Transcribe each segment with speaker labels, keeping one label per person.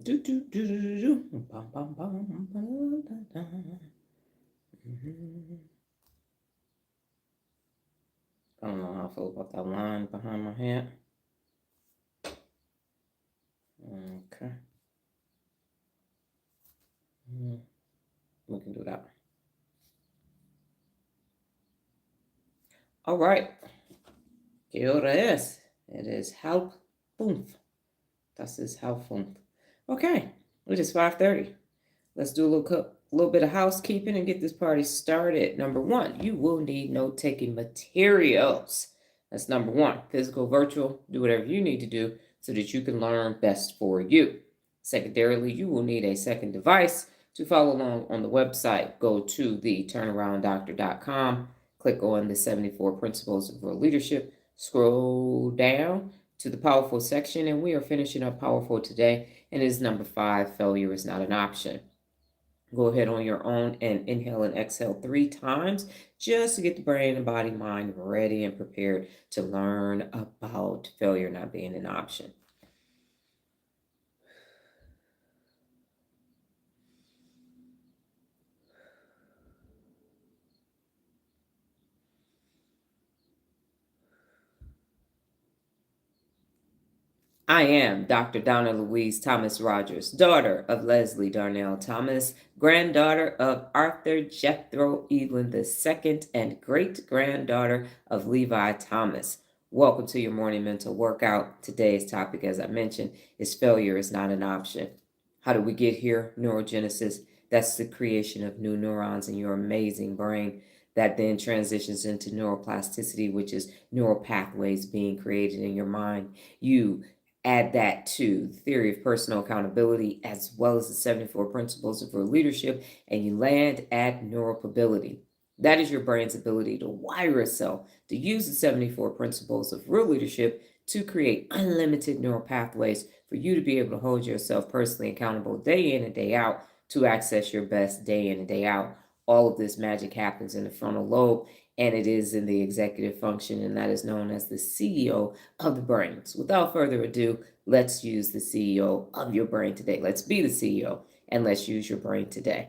Speaker 1: Do, do, do, do, do. Bum, bum, bum, bum, da, da. I don't know how I feel about that line behind my head. Okay. We can do that. All right. Kia ora es. It is half fünf. Das ist half fünf. Okay. It is 5:30. Let's do a little bit of housekeeping and get this party started. Number one, you will need note-taking materials. That's number one. Physical, virtual, do whatever you need to do so that you can learn best for you. Secondarily, you will need a second device to follow along on the website. Go to the turnarounddoctor.com, click on the 74 Principles of Real Leadership, scroll down to the powerful section, and we are finishing up powerful today, and it is number 5, failure is not an option. Go ahead on your own and inhale and exhale 3 times just to get the brain and body, mind ready and prepared to learn about failure not being an option. I am Dr. Donna Louise Thomas-Rodgers, daughter of Leslie Darnell Thomas, granddaughter of Arthur Jethro Evelyn II, and great-granddaughter of Levi Thomas. Welcome to your morning mental workout. Today's topic, as I mentioned, is failure is not an option. How did we get here? Neurogenesis. That's the creation of new neurons in your amazing brain. That then transitions into neuroplasticity, which is neural pathways being created in your mind. You add that to the theory of personal accountability as well as the 74 principles of real leadership, and you land at neuropability. That is your brain's ability to wire itself to use the 74 principles of real leadership to create unlimited neural pathways for you to be able to hold yourself personally accountable day in and day out to access your best day in and day out. All of this magic happens in the frontal lobe, and it is in the executive function, and that is known as the CEO of the brains. Without further ado, let's use the CEO of your brain today. Let's be the CEO, and let's use your brain today.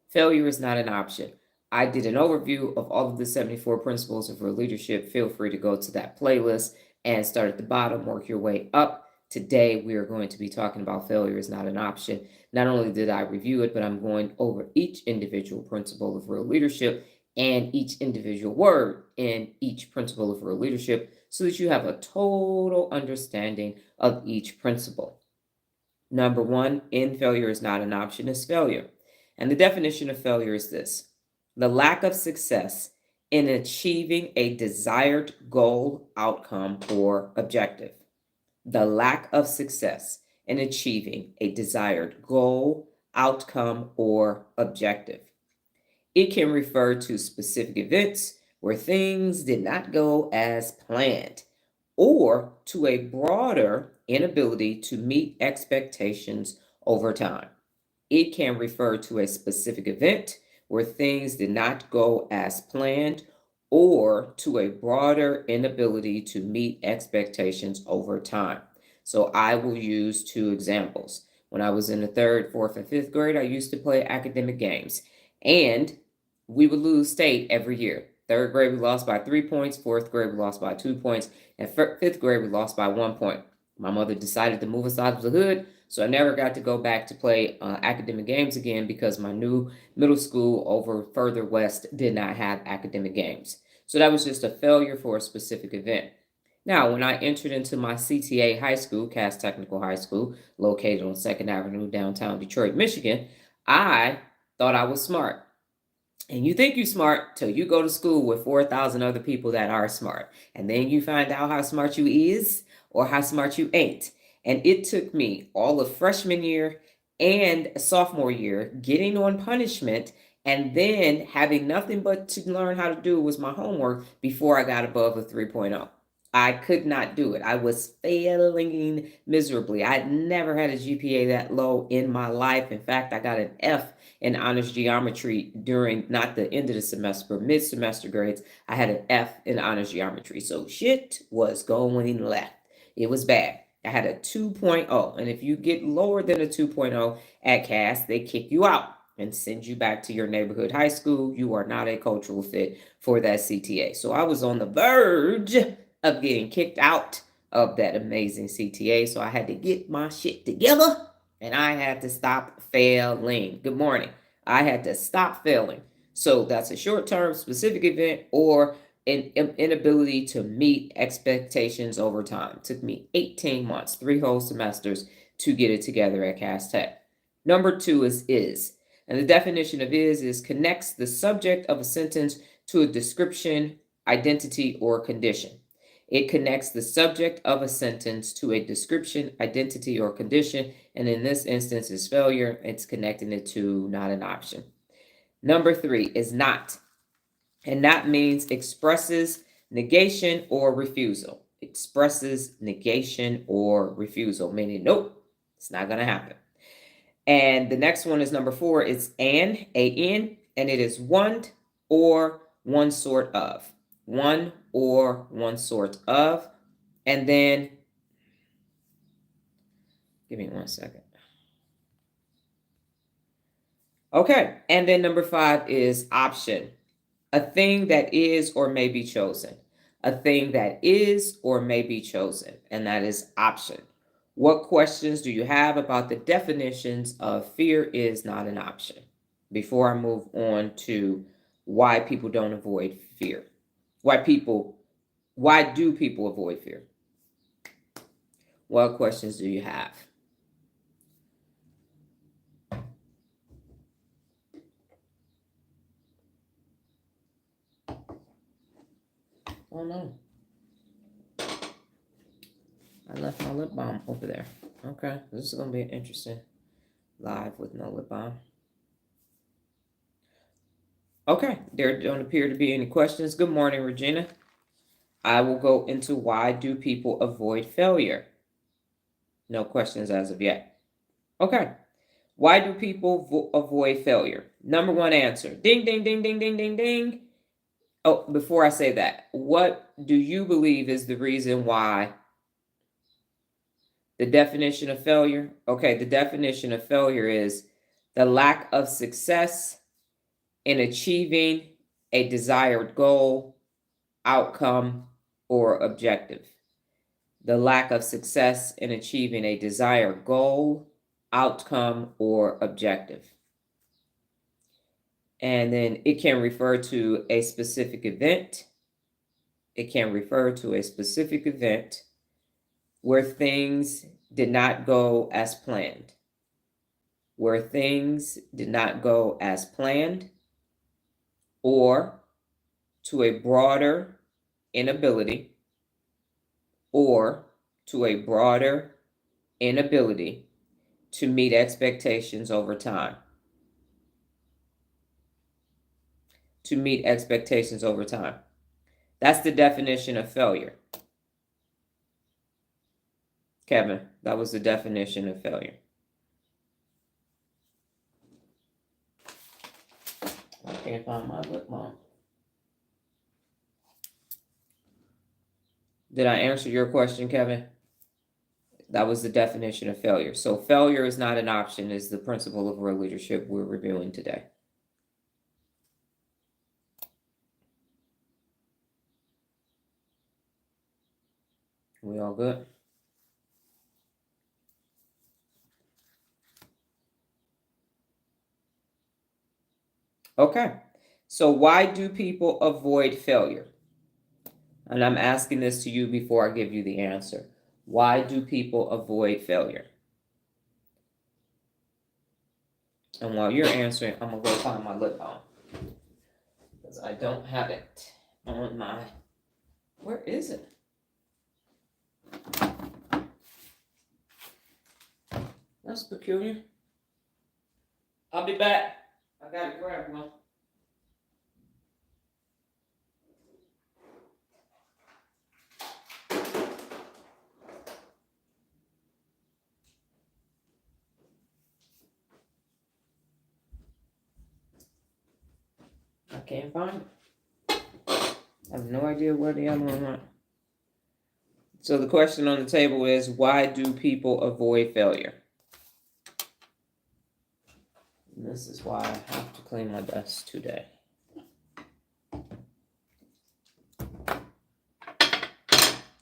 Speaker 1: Failure is not an option. I did an overview of all of the 74 principles of real leadership. Feel free to go to that playlist and start at the bottom, work your way up. Today, we are going to be talking about failure is not an option. Not only did I review it, but I'm going over each individual principle of real leadership and each individual word in each principle of real leadership so that you have a total understanding of each principle. Number one, in failure is not an option, is failure. And the definition of failure is this: the lack of success in achieving a desired goal, outcome, or objective. The lack of success in achieving a desired goal, outcome, or objective. It can refer to specific events where things did not go as planned, or to a broader inability to meet expectations over time. It can refer to a specific event where things did not go as planned, or to a broader inability to meet expectations over time. So I will use 2 examples. When I was in the 3rd, 4th, and 5th grade, I used to play academic games, and we would lose state every year. 3rd grade, we lost by 3 points. 4th grade, we lost by 2 points. And 5th grade, we lost by 1 point. My mother decided to move us out of the hood, so I never got to go back to play academic games again because my new middle school over further west did not have academic games. So that was just a failure for a specific event. Now, when I entered into my CTA high school, Cass Technical High School, located on 2nd Avenue, downtown Detroit, Michigan, I thought I was smart. And you think you're smart till you go to school with 4,000 other people that are smart. And then you find out how smart you is or how smart you ain't. And it took me all of freshman year and sophomore year getting on punishment and then having nothing but to learn how to do was my homework before I got above a 3.0. I could not do it. I was failing miserably. I'd never had a GPA that low in my life. In fact, I got an F in honors geometry during not the end of the semester, but mid-semester grades. I had an F in honors geometry. So shit was going left. It was bad. I had a 2.0. And if you get lower than a 2.0 at CAS, they kick you out and send you back to your neighborhood high school. You are not a cultural fit for that CTA. So I was on the verge of getting kicked out of that amazing CTA. So I had to get my shit together and I had to stop failing. Good morning. I had to stop failing. So that's a short-term specific event or an inability to meet expectations over time. It took me 18 months, 3 whole semesters to get it together at Cass Tech. Number 2 is. And the definition of is connects the subject of a sentence to a description, identity, or condition. It connects the subject of a sentence to a description, identity, or condition. And in this instance is failure. It's connecting it to not an option. Number 3 is not. And not means expresses negation or refusal. Expresses negation or refusal, meaning nope, it's not going to happen. And the next one is number 4. It's A-N, and it is one or one sort of. One or one sort of. And then, give me 1 second. Okay, and then number 5 is option. A thing that is or may be chosen. A thing that is or may be chosen, and that is option. What questions do you have about the definitions of fear is not an option? Before I move on to why people don't avoid fear. Why do people avoid fear? What questions do you have? Oh no. I left my lip balm over there. Okay, this is going to be an interesting live with no lip balm. Okay, there don't appear to be any questions. Good morning, Regina. I will go into why do people avoid failure? No questions as of yet. Okay, why do people avoid failure? Number 1 answer. Ding, ding, ding, ding, ding, ding, ding. Oh, before I say that, what do you believe is the reason why? The definition of failure? Okay, the definition of failure is the lack of success in achieving a desired goal, outcome, or objective. The lack of success in achieving a desired goal, outcome, or objective. And then it can refer to a specific event. It can refer to a specific event where things did not go as planned. Where things did not go as planned, or to a broader inability, or to a broader inability to meet expectations over time. To meet expectations over time. That's the definition of failure. Kevin, that was the definition of failure. I can't find my lip balm. Did I answer your question, Kevin? That was the definition of failure. So failure is not an option is the principle of real leadership we're reviewing today. We all good? Okay. So why do people avoid failure? And I'm asking this to you before I give you the answer. Why do people avoid failure? And while you're answering, I'm going to go find my lip balm. Because I don't have it on my... Where is it? That's peculiar. I'll be back. I got to grab one. I can't find it. I have no idea where the other one went. So the question on the table is, why do people avoid failure? And this is why I have to clean my desk today.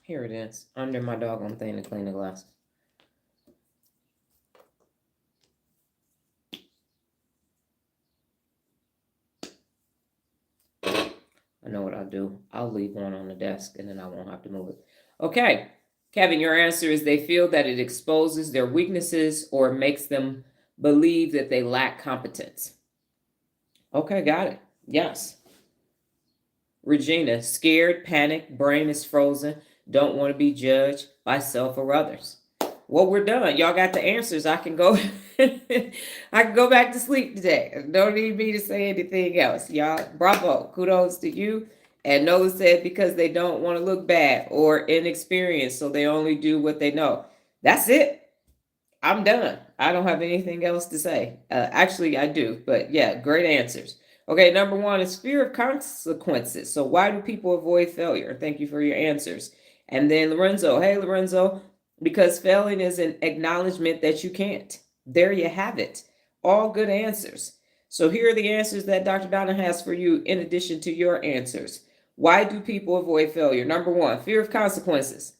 Speaker 1: Here it is, under my doggone thing to clean the glass. I know what I'll do. I'll leave one on the desk and then I won't have to move it. Okay, Kevin, your answer is they feel that it exposes their weaknesses or makes them believe that they lack competence. Okay, got it. Yes. Regina, scared, panicked, brain is frozen, don't want to be judged by self or others. Well, we're done. Y'all got the answers. I can go I can go back to sleep today. Don't need me to say anything else. Y'all, bravo. Kudos to you. And Noah said because they don't want to look bad or inexperienced, so they only do what they know. That's it. I'm done. I don't have anything else to say. Actually, I do, but yeah, great answers. Okay, number one is fear of consequences. So why do people avoid failure? Thank you for your answers. And then Lorenzo, hey Lorenzo, because failing is an acknowledgement that you can't. There you have it. All good answers. So here are the answers that Dr. Donna has for you in addition to your answers. Why do people avoid failure? Number one, fear of consequences.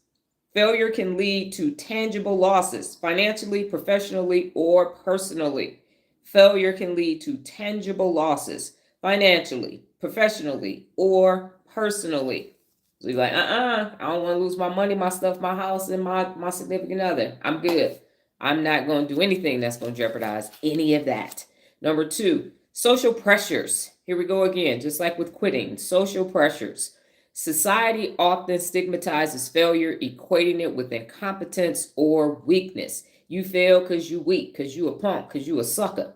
Speaker 1: Failure can lead to tangible losses, financially, professionally, or personally. Failure can lead to tangible losses, financially, professionally, or personally. So you're like, I don't want to lose my money, my stuff, my house, and my significant other. I'm good. I'm not going to do anything that's going to jeopardize any of that. Number two, social pressures. Here we go again, just like with quitting, social pressures. Society often stigmatizes failure, equating it with incompetence or weakness. You fail because you weak, because you a punk, because you a sucker.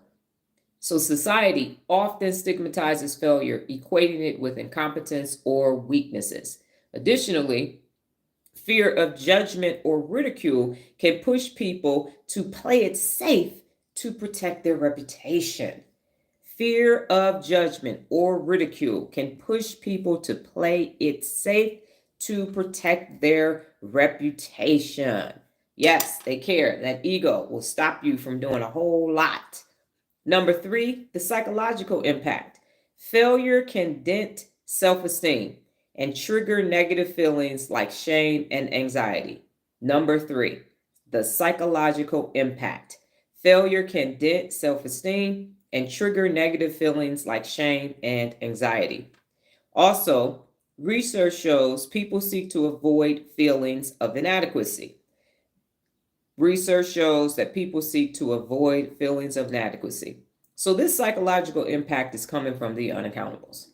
Speaker 1: So society often stigmatizes failure, equating it with incompetence or weaknesses. Additionally, fear of judgment or ridicule can push people to play it safe to protect their reputation. Fear of judgment or ridicule can push people to play it safe to protect their reputation. Yes, they care. That ego will stop you from doing a whole lot. Number three, the psychological impact. Failure can dent self-esteem and trigger negative feelings like shame and anxiety. Number three, the psychological impact. Failure can dent self-esteem and trigger negative feelings like shame and anxiety. Also, research shows people seek to avoid feelings of inadequacy. Research shows that people seek to avoid feelings of inadequacy. So this psychological impact is coming from the unaccountables.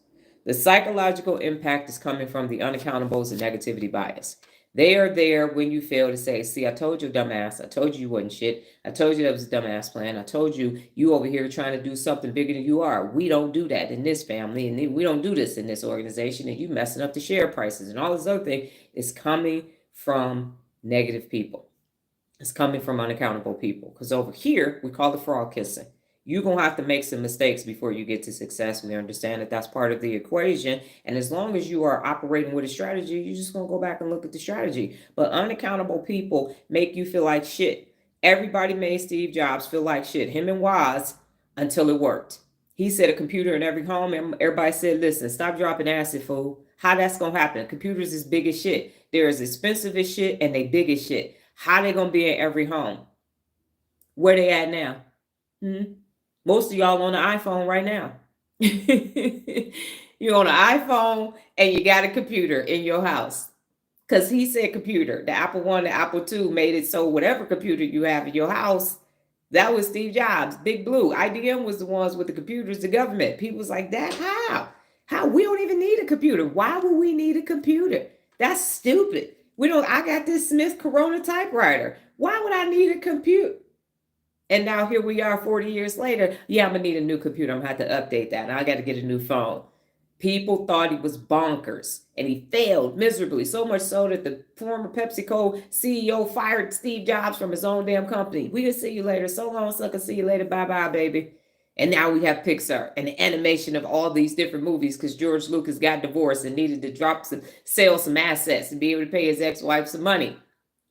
Speaker 1: The psychological impact is coming from the unaccountables and negativity bias. They are there when you fail to say, see, I told you, dumbass. I told you you wasn't shit. I told you that was a dumbass plan. I told you you over here trying to do something bigger than you are. We don't do that in this family, and we don't do this in this organization, and you messing up the share prices and all this other thing is coming from negative people. It's coming from unaccountable people. Because over here, we call it frog kissing. You're going to have to make some mistakes before you get to success. We understand that that's part of the equation. And as long as you are operating with a strategy, you're just going to go back and look at the strategy. But unaccountable people make you feel like shit. Everybody made Steve Jobs feel like shit. Him and Woz, until it worked. He said a computer in every home. And everybody said, listen, stop dropping acid, fool. How that's going to happen? Computers is big as shit. They're as expensive as shit and they big as shit. How they going to be in every home? Where they at now? Most of y'all on the iPhone right now. You're on an iPhone and you got a computer in your house. Because he said computer. The Apple One, the Apple II made it so whatever computer you have in your house, that was Steve Jobs. Big Blue. IBM was the ones with the computers, the government. People was like, that how? How? We don't even need a computer. Why would we need a computer? That's stupid. I got this Smith Corona typewriter. Why would I need a computer? And now here we are 40 years later. Yeah, I'm going to need a new computer. I'm going to have to update that. And I got to get a new phone. People thought he was bonkers and he failed miserably. So much so that the former PepsiCo CEO fired Steve Jobs from his own damn company. We'll see you later. So long, sucker. See you later. Bye-bye, baby. And now we have Pixar and the animation of all these different movies because George Lucas got divorced and needed to sell some assets and be able to pay his ex-wife some money.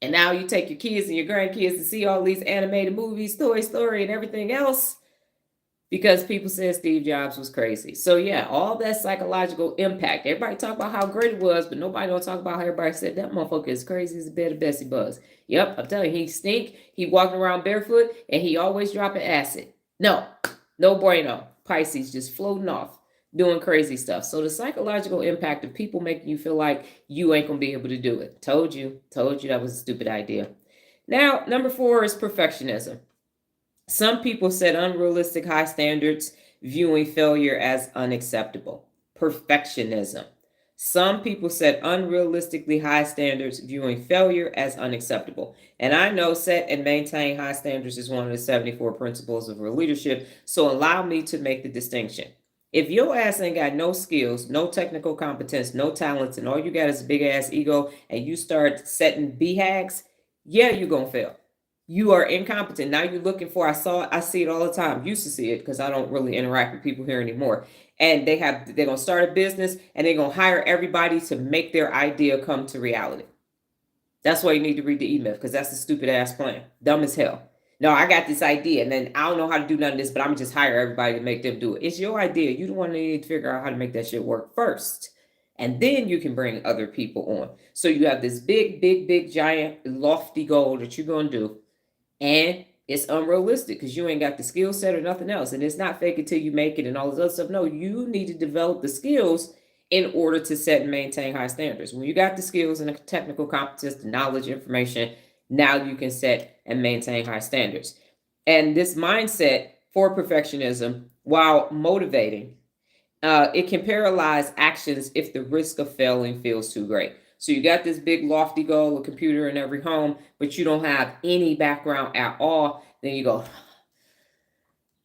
Speaker 1: And now you take your kids and your grandkids to see all these animated movies, Toy Story and everything else, because people said Steve Jobs was crazy. So yeah, all that psychological impact. Everybody talk about how great it was, but nobody don't talk about how everybody said that motherfucker is crazy as a bed of Bessie Buzz. Yep, I'm telling you, he stink. He walking around barefoot and he always dropping acid. No bueno. Pisces just floating off, doing crazy stuff. So the psychological impact of people making you feel like you ain't gonna be able to do it. Told you that was a stupid idea. Now, number 4 is perfectionism. Some people set unrealistic high standards, viewing failure as unacceptable. Perfectionism. Some people set unrealistically high standards, viewing failure as unacceptable. And I know set and maintain high standards is one of the 74 principles of real leadership. So allow me to make the distinction. If your ass ain't got no skills, no technical competence, no talents, and all you got is a big ass ego, and you start setting BHAGs, yeah, you're going to fail. You are incompetent. Now you're looking for, I see it all the time. Used to see it because I don't really interact with people here anymore. And they're going to start a business and they're going to hire everybody to make their idea come to reality. That's why you need to read the E-Myth, because that's a stupid ass plan. Dumb as hell. No, I got this idea and then I don't know how to do none of this, but I'm just hire everybody to make them do it. It's your idea. You don't want to need to figure out how to make that shit work first. And then you can bring other people on. So you have this big, giant, lofty goal that you're going to do. And it's unrealistic because you ain't got the skill set or nothing else. And it's not fake it till you make it and all this other stuff. No, you need to develop the skills in order to set and maintain high standards. When you got the skills and the technical competence, the knowledge, information, now you can set and maintain high standards. And this mindset for perfectionism, while motivating, it can paralyze actions if the risk of failing feels too great. So you got this big lofty goal, a computer in every home, but you don't have any background at all. Then you go,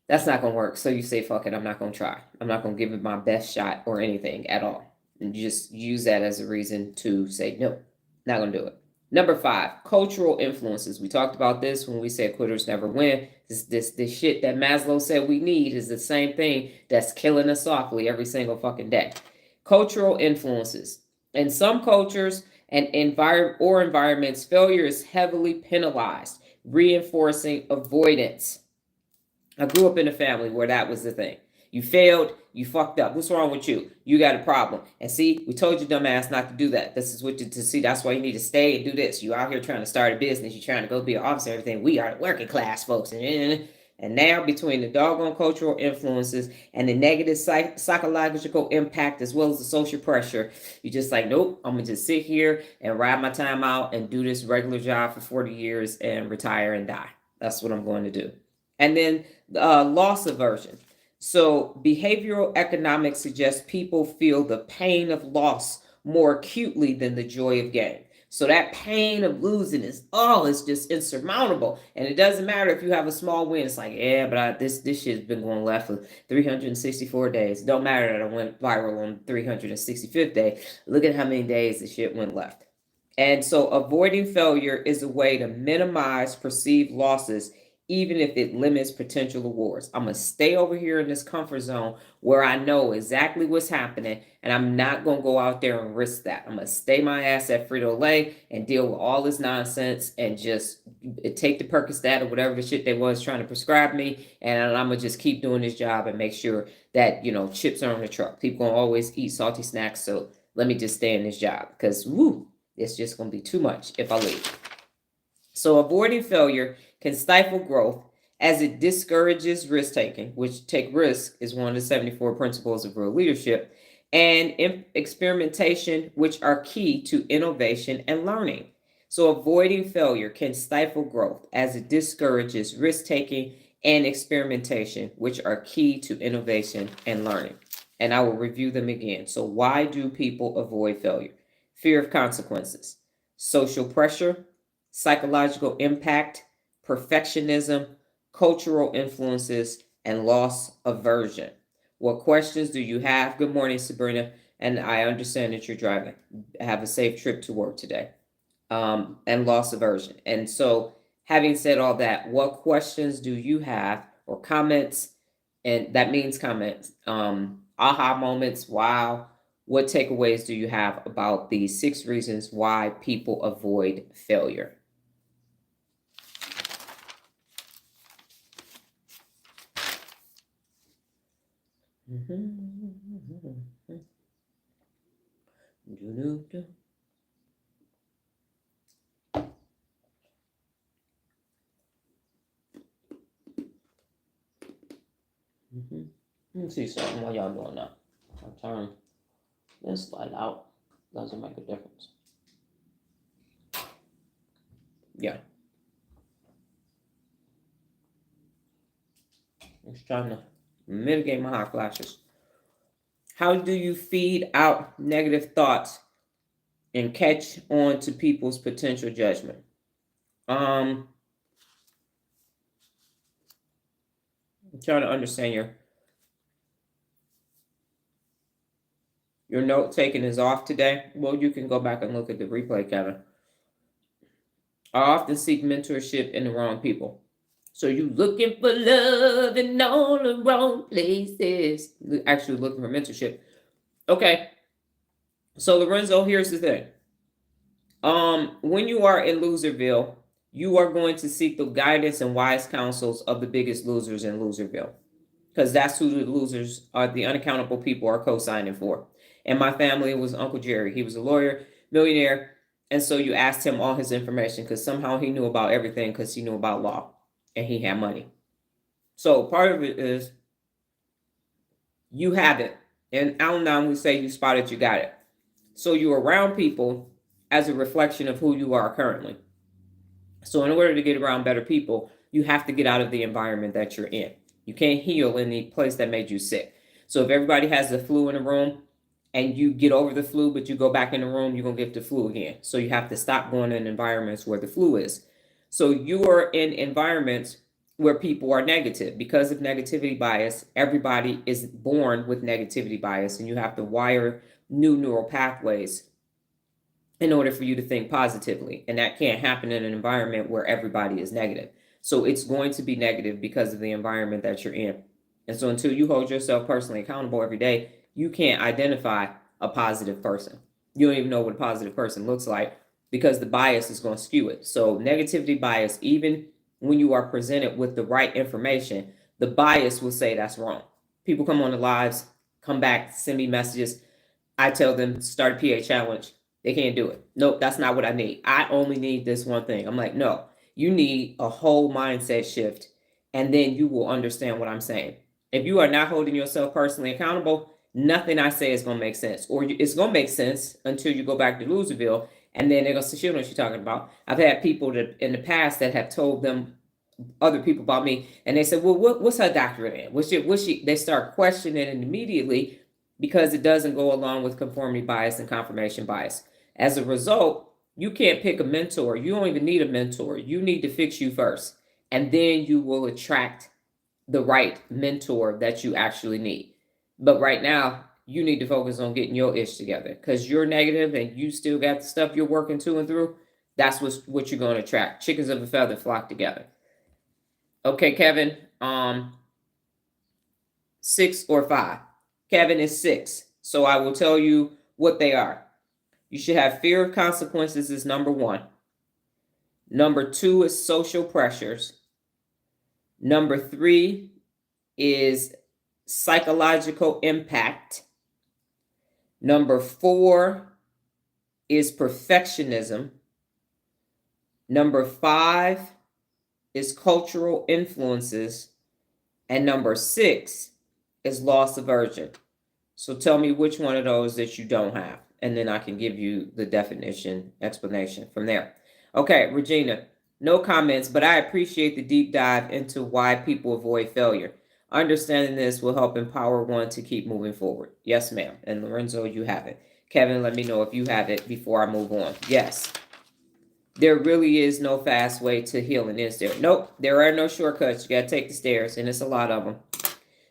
Speaker 1: that's not going to work. So you say, fuck it, I'm not going to try. I'm not going to give it my best shot or anything at all. And you just use that as a reason to say, no, not going to do it. Number 5, cultural influences. We talked about this when we said quitters never win. This shit that Maslow said we need is the same thing that's killing us softly every single fucking day. Cultural influences. In some cultures and environments, failure is heavily penalized, reinforcing avoidance. I grew up in a family where that was the thing. You failed, you fucked up. What's wrong with you? You got a problem. And see, we told you, dumbass, not to do that. This is what to see. That's why you need to stay and do this. You out here trying to start a business. You're trying to go be an officer and everything. We are working class folks. And now between the doggone cultural influences and the negative psychological impact as well as the social pressure, you're just like, nope, I'm going to just sit here and ride my time out and do this regular job for 40 years and retire and die. That's what I'm going to do. And then loss aversion. So behavioral economics suggests people feel the pain of loss more acutely than the joy of gain. So that pain of losing is just insurmountable. And it doesn't matter if you have a small win. It's like, yeah, but this shit's been going left for 364 days. It don't matter that I went viral on 365th day. Look at how many days the shit went left. And so avoiding failure is a way to minimize perceived losses, even if it limits potential awards. I'm going to stay over here in this comfort zone where I know exactly what's happening, and I'm not going to go out there and risk that. I'm going to stay my ass at Frito-Lay and deal with all this nonsense and just take the Percocet or whatever the shit they was trying to prescribe me, and I'm going to just keep doing this job and make sure that, chips are on the truck. People going to always eat salty snacks, so let me just stay in this job because, it's just going to be too much if I leave. So avoiding failure can stifle growth as it discourages risk-taking, which take risk is one of the 74 principles of real leadership, and experimentation, which are key to innovation and learning. So avoiding failure can stifle growth as it discourages risk-taking and experimentation, which are key to innovation and learning. And I will review them again. So why do people avoid failure? Fear of consequences, social pressure, psychological impact, perfectionism, cultural influences, and loss aversion. What questions do you have? Good morning, Sabrina. And I understand that you're driving. Have a safe trip to work today. And loss aversion. And so, having said all that, what questions do you have or comments And that means comments. Aha moments. Wow. What takeaways do you have about the 6 reasons why people avoid failure? Let me see something while y'all doing that. I'll turn this light out. Doesn't make a difference. Yeah. I'm just trying to mitigate my hot flashes. How do you feed out negative thoughts and catch on to people's potential judgment? I'm trying to understand your note taking is off today. Well, you can go back and look at the replay, Kevin. I often seek mentorship in the wrong people. So you looking for love in all the wrong places. Actually looking for mentorship. Okay. So Lorenzo, here's the thing. When you are in Loserville, you are going to seek the guidance and wise counsels of the biggest losers in Loserville. Because that's who the losers are, the unaccountable people are co-signing for. And my family was Uncle Jerry. He was a lawyer, millionaire. And so you asked him all his information because somehow he knew about everything because he knew about law and he had money. So part of it is you have it. And Al-Anon, we say you spotted, you got it. So you're around people as a reflection of who you are currently. So in order to get around better people, you have to get out of the environment that you're in. You can't heal in the place that made you sick. So if everybody has the flu in the room and you get over the flu, but you go back in the room, you're going to get the flu again. So you have to stop going in environments where the flu is. So you are in environments where people are negative. Because of negativity bias, everybody is born with negativity bias, and you have to wire new neural pathways in order for you to think positively. And that can't happen in an environment where everybody is negative. So it's going to be negative because of the environment that you're in. And so until you hold yourself personally accountable every day, you can't identify a positive person. You don't even know what a positive person looks like because the bias is going to skew it. So negativity bias, even when you are presented with the right information, the bias will say that's wrong. People come on the lives, come back, send me messages. I tell them start a PA challenge. They can't do it. Nope, that's not what I need. I only need this one thing. I'm like, no, you need a whole mindset shift, and then you will understand what I'm saying. If you are not holding yourself personally accountable, nothing I say is going to make sense. Or it's going to make sense until you go back to Loserville, and then they're going to say, she knows what you're talking about. I've had people that in the past that have told them other people about me, and they said, well, what's her doctorate in? What's she? They start questioning it immediately because it doesn't go along with conformity bias and confirmation bias. As a result, you can't pick a mentor. You don't even need a mentor. You need to fix you first, and then you will attract the right mentor that you actually need. But right now, you need to focus on getting your ish together because you're negative and you still got the stuff you're working to and through. That's what you're going to attract. Chickens of a feather flock together. Okay, Kevin, 6 or 5. Kevin is 6. So I will tell you what they are. You should have fear of consequences is number 1. Number 2 is social pressures. Number 3 is psychological impact. Number 4 is perfectionism. Number 5 is cultural influences. And number 6 is loss aversion. So tell me which one of those that you don't have, and then I can give you the definition explanation from there. Okay, Regina, no comments, but I appreciate the deep dive into why people avoid failure. Understanding this will help empower one to keep moving forward. Yes, ma'am. And Lorenzo, you have it. Kevin, let me know if you have it before I move on. Yes. There really is no fast way to healing, is there? Nope, there are no shortcuts. You got to take the stairs, and it's a lot of them.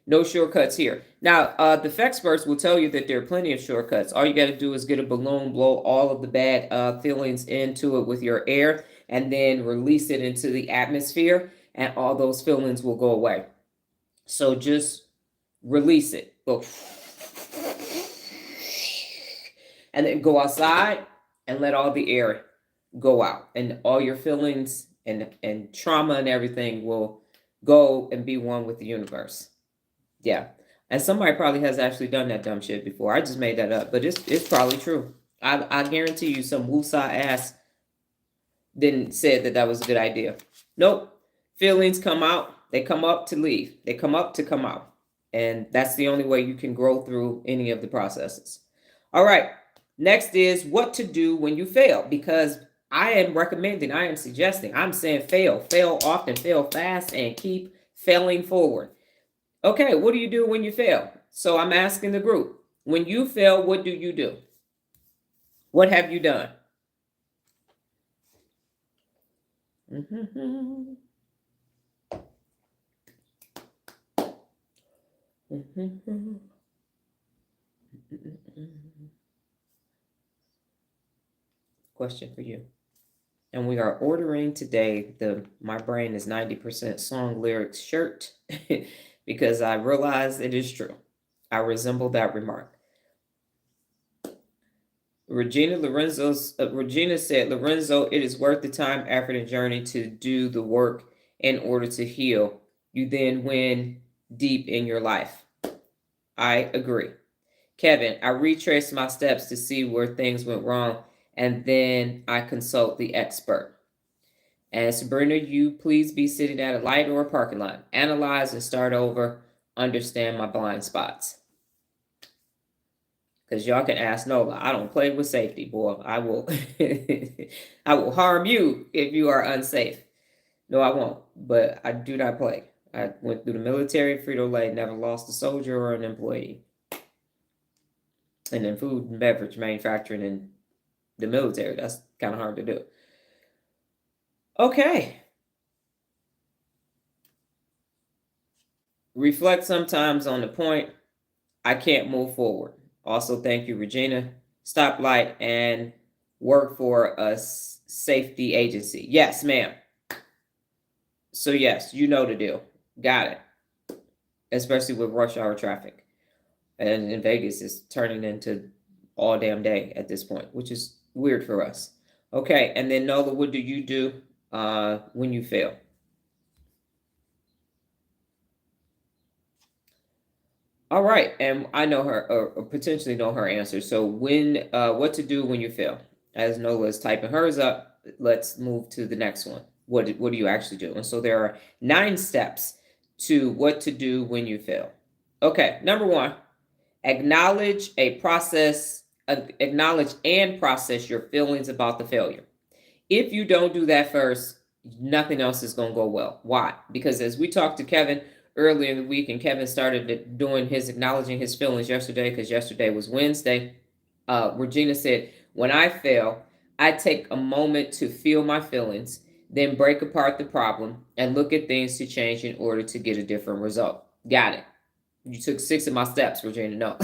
Speaker 1: No shortcuts here. Now, the experts will tell you that there are plenty of shortcuts. All you got to do is get a balloon, blow all of the bad feelings into it with your air, and then release it into the atmosphere, and all those feelings will go away. So just release it. Go. And then go outside and let all the air go out. And all your feelings and trauma and everything will go and be one with the universe. Yeah. And somebody probably has actually done that dumb shit before. I just made that up, but it's probably true. I guarantee you some woosah ass didn't say that was a good idea. Nope. Feelings come out. They come up to leave. They come up to come out. And that's the only way you can grow through any of the processes. All right. Next is what to do when you fail, because I am recommending, I am suggesting, I'm saying fail often, fail fast, and keep failing forward. Okay, what do you do when you fail? So I'm asking the group, when you fail, what do you do? What have you done? Question for you. And we are ordering today the My Brain is 90% Song Lyrics shirt because I realize it is true. I resemble that remark. Regina said, Lorenzo, it is worth the time, effort, and journey to do the work in order to heal. You then win deep in your life. I agree. Kevin, I retraced my steps to see where things went wrong, and then I consult the expert. And Sabrina, you please be sitting at a light or a parking lot. Analyze and start over. Understand my blind spots. Because y'all can ask Nola, I don't play with safety, boy. I will I will harm you if you are unsafe. No, I won't. But I do not play. I went through the military, Frito-Lay, never lost a soldier or an employee. And then food and beverage manufacturing in the military, that's kind of hard to do. Okay. Reflect sometimes on the point, I can't move forward. Also, thank you, Regina. Stoplight and work for a safety agency. Yes, ma'am. So yes, you know the deal. Got it. Especially with rush hour traffic. And in Vegas, it's turning into all damn day at this point, which is weird for us. Okay, and then Nola, what do you do when you fail? All right, and I know her, or potentially know her answer. So what to do when you fail? As Nola is typing hers up, let's move to the next one. What do you actually do? And so there are 9 steps to what to do when you fail. Okay, number 1, acknowledge and process your feelings about the failure. If you don't do that first, nothing else is going to go well. Why? Because as we talked to Kevin earlier in the week, and Kevin started doing his acknowledging his feelings yesterday, because yesterday was Wednesday, Regina said, when I fail, I take a moment to feel my feelings, then break apart the problem and look at things to change in order to get a different result. Got it. You took 6 of my steps, Regina. No.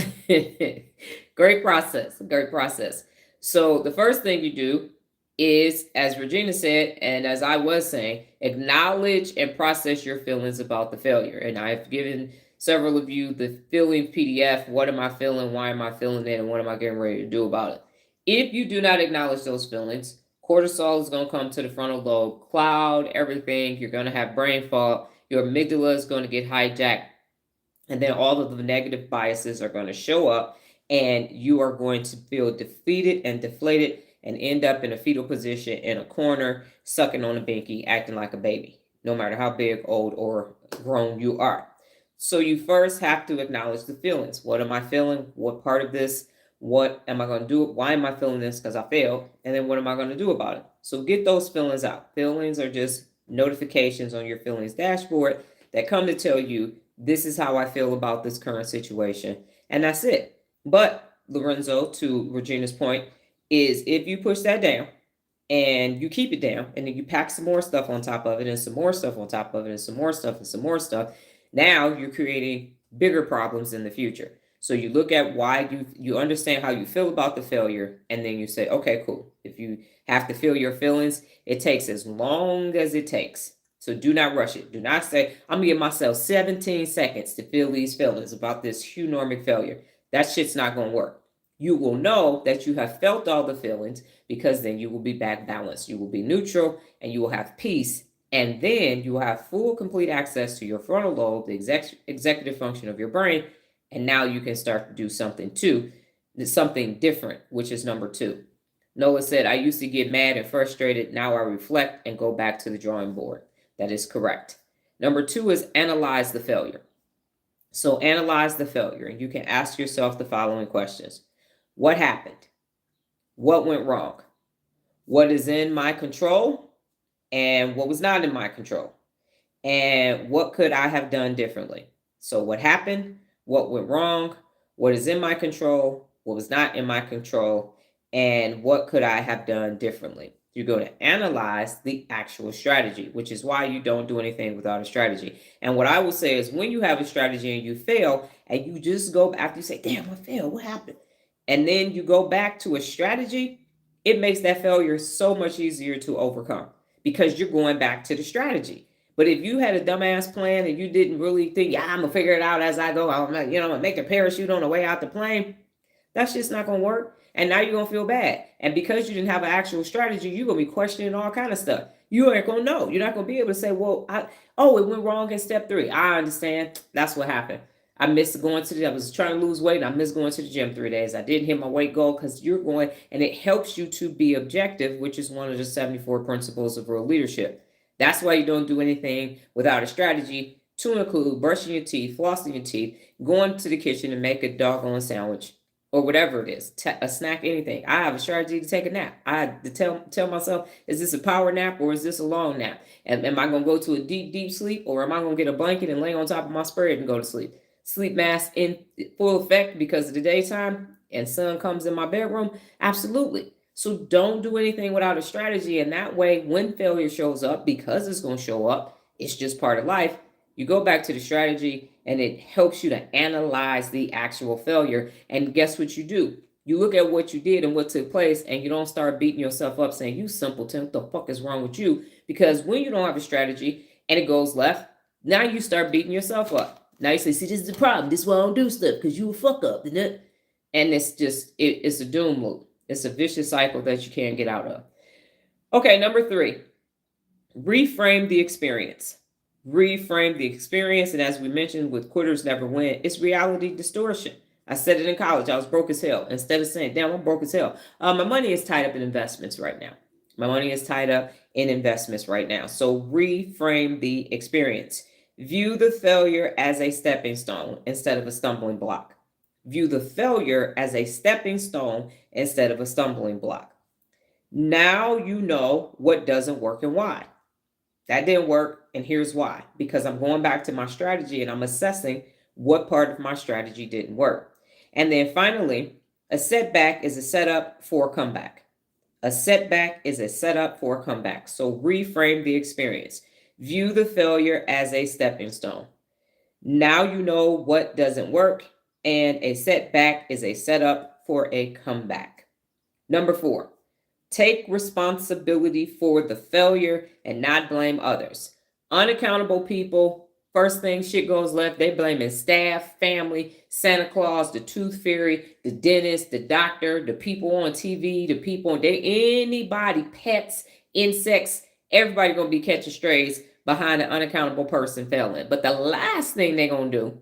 Speaker 1: Great process. Great process. So the first thing you do is, as Regina said, and as I was saying, acknowledge and process your feelings about the failure. And I've given several of you the feeling PDF. What am I feeling? Why am I feeling it? And what am I getting ready to do about it? If you do not acknowledge those feelings, cortisol is going to come to the frontal lobe, cloud everything. You're going to have brain fog. Your amygdala is going to get hijacked. And then all of the negative biases are going to show up, and you are going to feel defeated and deflated and end up in a fetal position in a corner, sucking on a binky, acting like a baby, no matter how big, old, or grown you are. So you first have to acknowledge the feelings. What am I feeling? What part of this? What am I going to do? Why am I feeling this? Because I failed. And then what am I going to do about it? So get those feelings out. Feelings are just notifications on your feelings dashboard that come to tell you, this is how I feel about this current situation. And that's it. But Lorenzo, to Regina's point, is if you push that down and you keep it down and then you pack some more stuff on top of it and some more stuff on top of it and some more stuff and some more stuff, now you're creating bigger problems in the future. So you look at why you understand how you feel about the failure, and then you say, okay, cool. If you have to feel your feelings, it takes as long as it takes So do not rush it. Do not say, I'm going to give myself 17 seconds to feel these feelings about this hunormic failure. That shit's not going to work. You will know that you have felt all the feelings because then you will be back balanced. You will be neutral and you will have peace. And then you will have full, complete access to your frontal lobe, the executive function of your brain. And now you can start to do something something different, which is number 2. Noah said, I used to get mad and frustrated. Now I reflect and go back to the drawing board. That is correct. Number 2 is analyze the failure. So analyze the failure, and you can ask yourself the following questions. What happened? What went wrong? What is in my control? And what was not in my control? And what could I have done differently? So what happened? What went wrong? What is in my control? What was not in my control? And what could I have done differently? You're going to analyze the actual strategy, which is why you don't do anything without a strategy. And what I will say is when you have a strategy and you fail, and you just go after you say, damn, I failed. What happened? And then you go back to a strategy, it makes that failure so much easier to overcome because you're going back to the strategy. But if you had a dumbass plan and you didn't really think, yeah, I'm going to figure it out as I go, I'm going to make a parachute on the way out the plane, that's just not going to work. And now you're going to feel bad. And because you didn't have an actual strategy, you're going to be questioning all kind of stuff. You ain't going to know. You're not going to be able to say, well, it went wrong in step 3. I understand. That's what happened. I missed going I was trying to lose weight and I missed going to the gym 3 days. I didn't hit my weight goal because you're going, and it helps you to be objective, which is one of the 74 principles of real leadership. That's why you don't do anything without a strategy, to include brushing your teeth, flossing your teeth, going to the kitchen and make a doggone sandwich or whatever it is, a snack, anything. I have a strategy to take a nap. I have to tell myself, is this a power nap or is this a long nap? And am I going to go to a deep, deep sleep, or am I going to get a blanket and lay on top of my spread and go to sleep? Sleep mask in full effect because of the daytime and sun comes in my bedroom? Absolutely. So don't do anything without a strategy. And that way, when failure shows up, because it's going to show up, it's just part of life, you go back to the strategy and it helps you to analyze the actual failure. And guess what you do? You look at what you did and what took place, and you don't start beating yourself up saying, you simpleton, what the fuck is wrong with you? Because when you don't have a strategy and it goes left, now you start beating yourself up. Now you say, see, this is the problem. This is why I don't do stuff, because you a fuck up, isn't it? And it's just, it's a doom loop. It's a vicious cycle that you can't get out of. Okay, number 3, reframe the experience. Reframe the experience. And as we mentioned with quitters never win, it's reality distortion. I said it in college. I was broke as hell. Instead of saying, damn, I'm broke as hell. My money is tied up in investments right now. So reframe the experience. View the failure as a stepping stone instead of a stumbling block. View the failure as a stepping stone instead of a stumbling block. Now you know what doesn't work and why. That didn't work, and here's why. Because I'm going back to my strategy and I'm assessing what part of my strategy didn't work. And then finally, a setback is a setup for a comeback. A setback is a setup for a comeback. So reframe the experience. View the failure as a stepping stone. Now you know what doesn't work, and a setback is a setup for a comeback. Number 4, take responsibility for the failure and not blame others. Unaccountable people, first thing shit goes left, they blaming staff, family, Santa Claus, the tooth fairy, the dentist, the doctor, the people on TV, the people on anybody, pets, insects, everybody gonna be catching strays behind an unaccountable person failing. But the last thing they're gonna do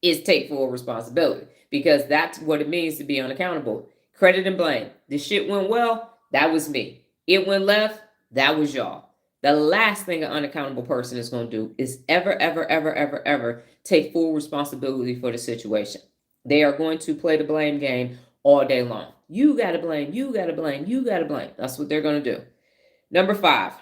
Speaker 1: is take full responsibility, because that's what it means to be unaccountable. Credit and blame. This shit went well, that was me. It went left, that was y'all. The last thing an unaccountable person is going to do is ever take full responsibility for the situation. They are going to play the blame game all day long. You got to blame, you got to blame, you got to blame. That's what they're going to do. Number 5,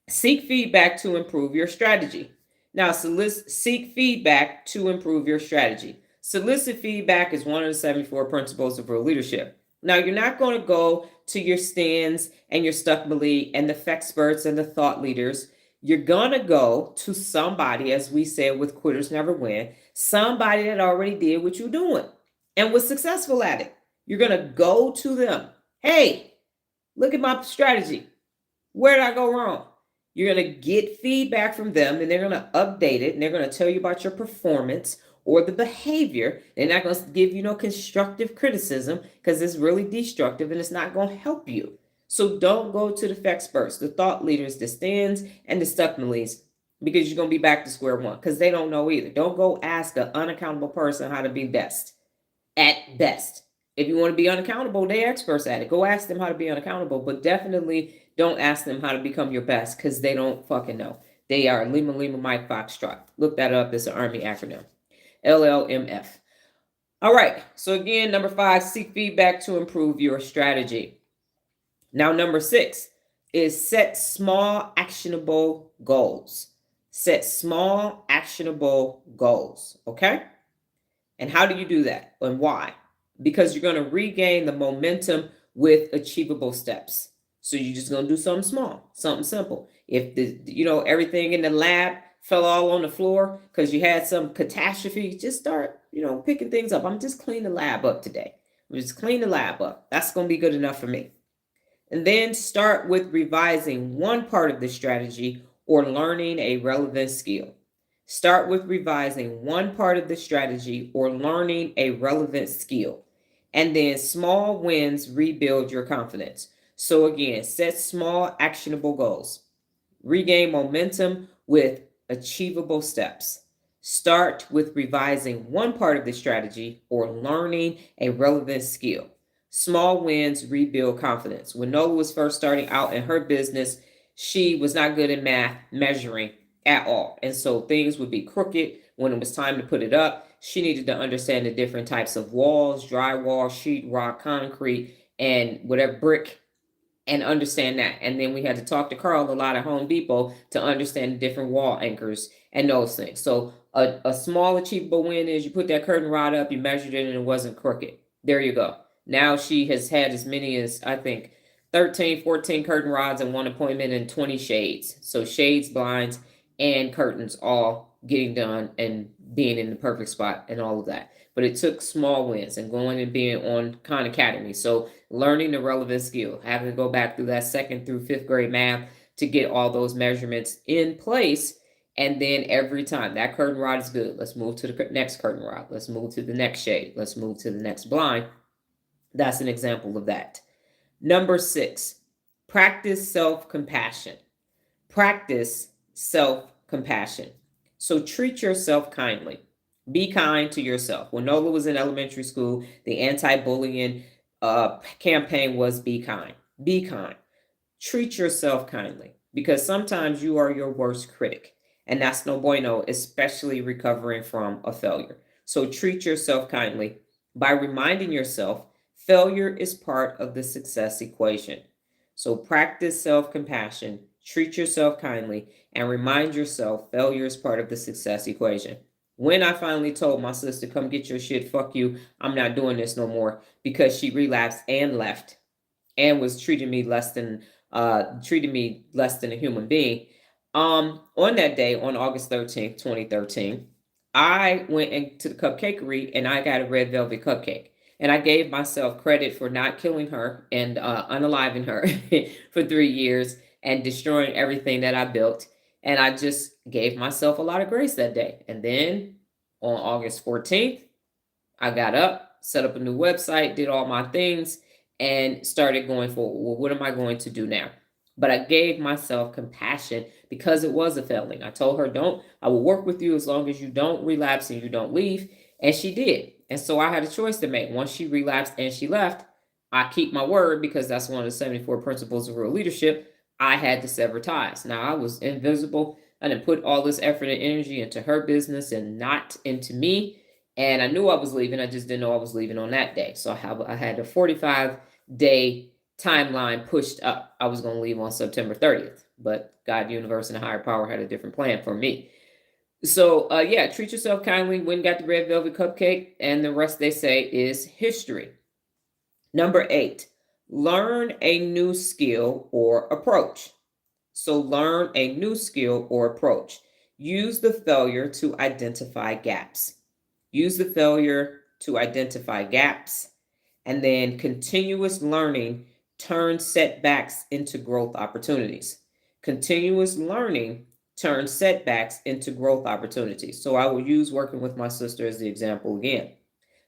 Speaker 1: seek feedback to improve your strategy. Now, seek feedback to improve your strategy. Solicit feedback is one of the 74 principles of real leadership. Now, you're not going to go to your Stans and your Stuckmally and the Fexperts and the thought leaders. You're going to go to somebody, as we said with Quitters Never Win, somebody that already did what you're doing and was successful at it. You're going to go to them. Hey, look at my strategy. Where did I go wrong? You're going to get feedback from them, and they're going to update it, and they're going to tell you about your performance or the behavior. They're not going to give you no constructive criticism because it's really destructive and it's not going to help you. So don't go to the experts, the thought leaders, the Stans and the Stuckmeleys, because you're going to be back to square one because they don't know either. Don't go ask an unaccountable person how to be best at best. If you want to be unaccountable, they're experts at it. Go ask them how to be unaccountable, but definitely don't ask them how to become your best because they don't fucking know. They are Lima Lima Mike Foxtrot. Look that up. It's an Army acronym. LLMF. All right. So again, number 5, seek feedback to improve your strategy. Now, number 6 is set small, actionable goals. Set small, actionable goals. Okay? And how do you do that and why? Because you're going to regain the momentum with achievable steps. So you're just going to do something small, something simple. If everything in the lab fell all on the floor because you had some catastrophe, just start, picking things up. I'm just cleaning the lab up today. I'm just clean the lab up. That's going to be good enough for me. And then start with revising one part of the strategy or learning a relevant skill. Start with revising one part of the strategy or learning a relevant skill. And then small wins rebuild your confidence. So again, set small, actionable goals. Regain momentum with achievable steps. Start with revising one part of the strategy or learning a relevant skill. Small wins rebuild confidence. When Nola was first starting out in her business, she was not good in math measuring at all. And so things would be crooked when it was time to put it up. She needed to understand the different types of walls, drywall, sheetrock, concrete, and whatever brick, and understand that. And then we had to talk to Carl a lot at Home Depot to understand the different wall anchors and those things. So a small achievable win is you put that curtain rod up, you measured it, and it wasn't crooked. There you go. Now she has had as many as, I think, 13, 14 curtain rods in one appointment and 20 shades. So shades, blinds, and curtains all getting done and being in the perfect spot and all of that. But it took small wins and going and being on Khan Academy. So learning the relevant skill, having to go back through that 2nd through 5th grade math to get all those measurements in place. And then every time that curtain rod is good, let's move to the next curtain rod. Let's move to the next shade. Let's move to the next blind. That's an example of that. Number 6, practice self-compassion. Practice self-compassion. So treat yourself kindly. Be kind to yourself. When Nola was in elementary school, the anti-bullying campaign was be kind. Be kind. Treat yourself kindly because sometimes you are your worst critic. And that's no bueno, especially recovering from a failure. So treat yourself kindly by reminding yourself failure is part of the success equation. So practice self-compassion, treat yourself kindly, and remind yourself failure is part of the success equation. When I finally told my sister, come get your shit, fuck you, I'm not doing this no more, because she relapsed and left and was treating me less than a human being. On that day, on August 13th, 2013, I went into the cupcakery and I got a red velvet cupcake. And I gave myself credit for not killing her and unaliving her for 3 years and destroying everything that I built. And I just gave myself a lot of grace that day. And then on August 14th, I got up, set up a new website, did all my things, and started going for, well, what am I going to do now? But I gave myself compassion because it was a failing. I told her, I will work with you as long as you don't relapse and you don't leave. And she did. And so I had a choice to make. Once she relapsed and she left, I keep my word because that's one of the 74 principles of real leadership. I had to sever ties. Now, I was invisible. I didn't put all this effort and energy into her business and not into me. And I knew I was leaving. I just didn't know I was leaving on that day. So I had a 45-day timeline pushed up. I was going to leave on September 30th. But God, universe, and a higher power had a different plan for me. So, treat yourself kindly. Went and got the red velvet cupcake, and the rest, they say, is history. Number 8, learn a new skill or approach. So, learn a new skill or approach. Use the failure to identify gaps. Use the failure to identify gaps, and then continuous learning turns setbacks into growth opportunities. Continuous learning turns setbacks into growth opportunities. So I will use working with my sister as the example again.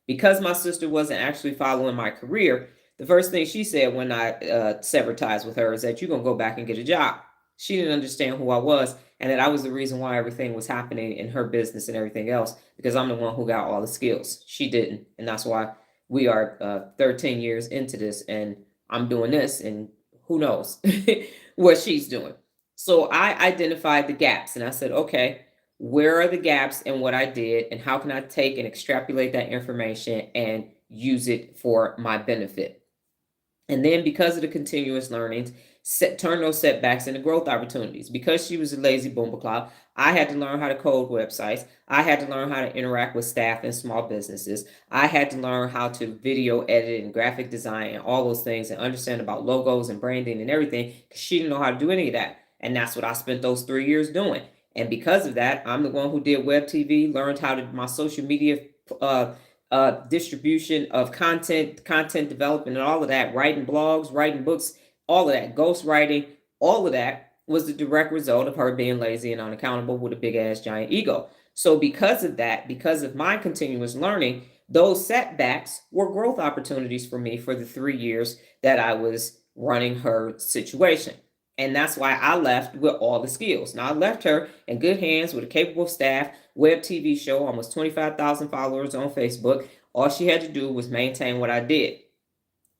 Speaker 1: Because my sister wasn't actually following my career, the first thing she said when I severed ties with her is that you're going to go back and get a job. She didn't understand who I was and that I was the reason why everything was happening in her business and everything else, because I'm the one who got all the skills. She didn't. And that's why we are 13 years into this and I'm doing this and who knows what she's doing. So I identified the gaps and I said, okay, where are the gaps in what I did and how can I take and extrapolate that information and use it for my benefit? And then because of the continuous learnings, turn those setbacks into growth opportunities. Because she was a lazy boomba I had to learn how to code websites. I had to learn how to interact with staff in small businesses. I had to learn how to video edit and graphic design and all those things and understand about logos and branding and everything, because she didn't know how to do any of that. And that's what I spent those 3 years doing. And because of that, I'm the one who did web TV, learned how to my social media distribution of content development, and all of that, writing blogs, writing books, all of that, ghostwriting, all of that was the direct result of her being lazy and unaccountable with a big ass giant ego. So because of that, because of my continuous learning, those setbacks were growth opportunities for me for the 3 years that I was running her situation. And that's why I left with all the skills. Now, I left her in good hands with a capable staff, web TV show, almost 25,000 followers on Facebook. All she had to do was maintain what I did.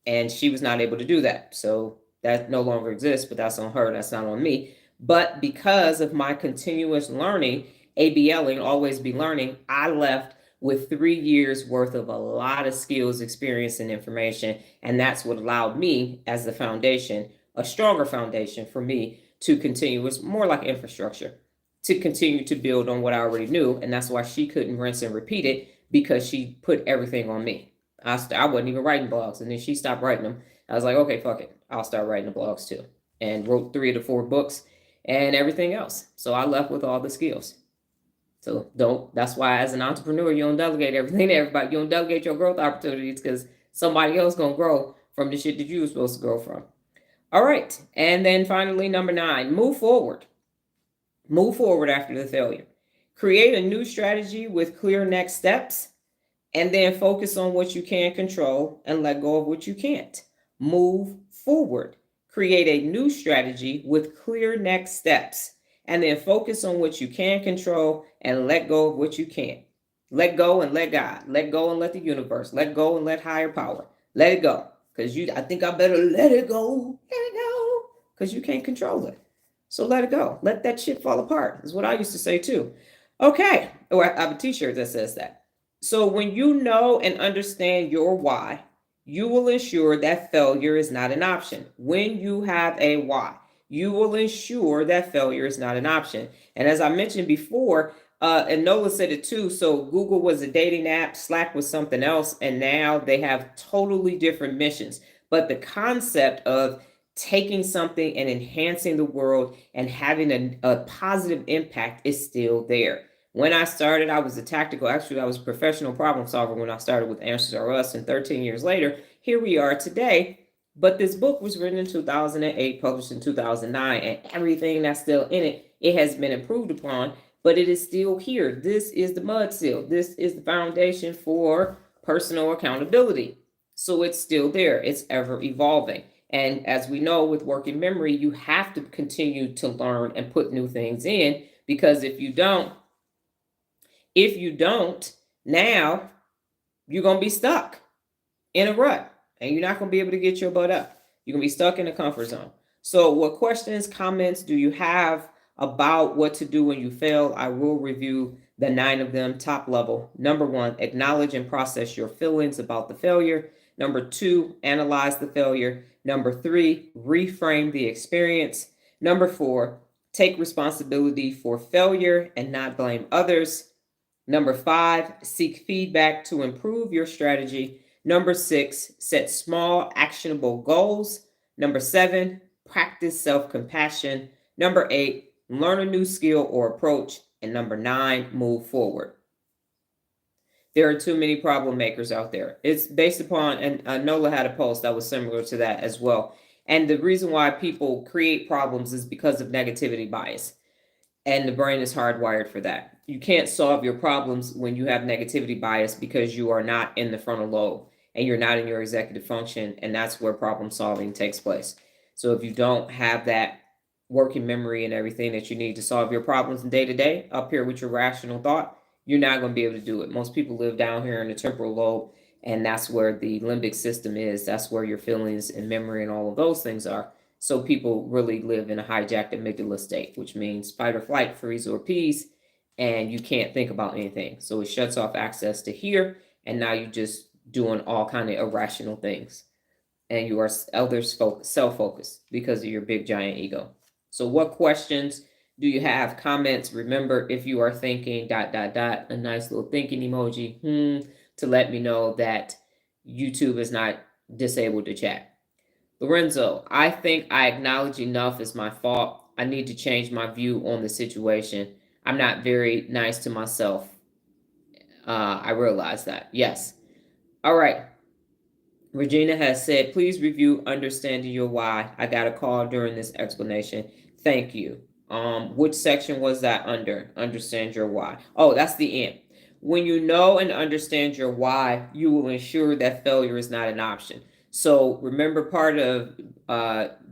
Speaker 1: And she was not able to do that. So that no longer exists, but that's on her. That's not on me. But because of my continuous learning, ABLing, always be learning, I left with 3 years worth of a lot of skills, experience, and information. And that's what allowed me as the foundation, a stronger foundation for me to continue. It's more like infrastructure to continue to build on what I already knew. And that's why she couldn't rinse and repeat it, because she put everything on me. I wasn't even writing blogs, and then she stopped writing them. I was like, okay, fuck it. I'll start writing the blogs too. And wrote 3 to 4 books and everything else. So I left with all the skills. So that's why as an entrepreneur, you don't delegate everything to everybody. You don't delegate your growth opportunities, because somebody else going to grow from the shit that you were supposed to grow from. All right. And then finally, number 9, move forward. Move forward after the failure. Create a new strategy with clear next steps, and then focus on what you can control and let go of what you can't. Move forward. Create a new strategy with clear next steps, and then focus on what you can control and let go of what you can't. Let go and let God. Let go and let the universe. Let go and let higher power. Let it go. Because I think I better let it go. Let it go. Because you can't control it. So let it go. Let that shit fall apart, is what I used to say too. Okay. Or I have a t-shirt that says that. So when you know and understand your why, you will ensure that failure is not an option. When you have a why, you will ensure that failure is not an option. And as I mentioned before, and Nola said it too, so Google was a dating app, Slack was something else, and now they have totally different missions. But the concept of taking something and enhancing the world and having a positive impact is still there. When I started, I was a professional problem solver when I started with Answers Are Us, and 13 years later, here we are today. But this book was written in 2008, published in 2009, and everything that's still in it, it has been improved upon, but it is still here. This is the mud seal. This is the foundation for personal accountability. So it's still there. It's ever evolving. And as we know, with working memory, you have to continue to learn and put new things in, because if you don't, now you're going to be stuck in a rut and you're not going to be able to get your butt up. You're going to be stuck in the comfort zone. So what questions, comments do you have about what to do when you fail? I will review the 9 of them top level. Number 1, acknowledge and process your feelings about the failure. Number 2, analyze the failure. Number 3, reframe the experience. Number 4, take responsibility for failure and not blame others. Number 5, seek feedback to improve your strategy. Number 6, set small, actionable goals. Number 7, practice self-compassion. Number 8, learn a new skill or approach. And number 9, move forward. There are too many problem makers out there. It's based upon, and Nola had a post that was similar to that as well. And the reason why people create problems is because of negativity bias. And the brain is hardwired for that. You can't solve your problems when you have negativity bias because you are not in the frontal lobe and you're not in your executive function. And that's where problem solving takes place. So if you don't have that working memory and everything that you need to solve your problems in day to day up here with your rational thought, you're not going to be able to do it. Most people live down here in the temporal lobe, and that's where the limbic system is. That's where your feelings and memory and all of those things are. So people really live in a hijacked amygdala state, which means fight or flight, freeze or peace, and you can't think about anything. So it shuts off access to here, and now you're just doing all kind of irrational things. And you are self-focused because of your big giant ego. So what questions do you have? Comments? Remember, if you are thinking ... a nice little thinking emoji to let me know that YouTube is not disabled to chat. Lorenzo, I think I acknowledge enough is my fault. I need to change my view on the situation. I'm not very nice to myself. I realize that. Yes. All right. Regina has said, please review understanding your why. I got a call during this explanation. Thank you. Which section was that under? Understand your why. Oh, that's the end. When you know and understand your why, you will ensure that failure is not an option. So remember, part of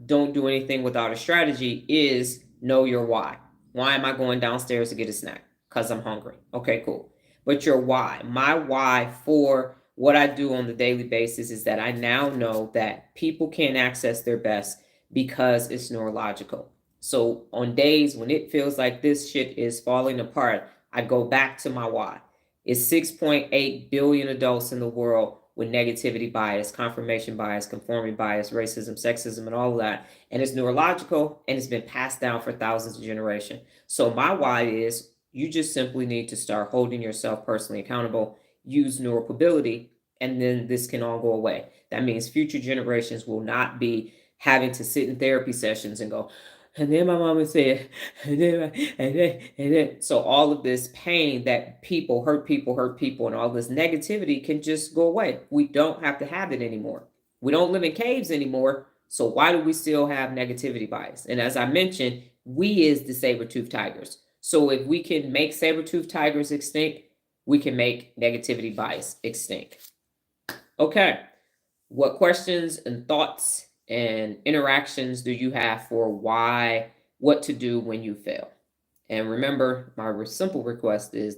Speaker 1: don't do anything without a strategy is know your why. Why am I going downstairs to get a snack? Because I'm hungry. Okay, cool. But your why. My why for what I do on the daily basis is that I now know that people can't access their best because it's neurological. So on days when it feels like this shit is falling apart, I go back to my why. It's 6.8 billion adults in the world with negativity bias, confirmation bias, conforming bias, racism, sexism, and all of that. And it's neurological, and it's been passed down for thousands of generations. So my why is you just simply need to start holding yourself personally accountable, use Neuropability, and then this can all go away. That means future generations will not be having to sit in therapy sessions and go, and then my mama said, and then. So all of this pain that people, and all this negativity can just go away. We don't have to have it anymore. We don't live in caves anymore. So why do we still have negativity bias? And as I mentioned, we is the saber-toothed tigers. So if we can make saber-toothed tigers extinct, we can make negativity bias extinct. Okay. What questions and thoughts and interactions do you have for why, what to do when you fail? And remember, my simple request is ...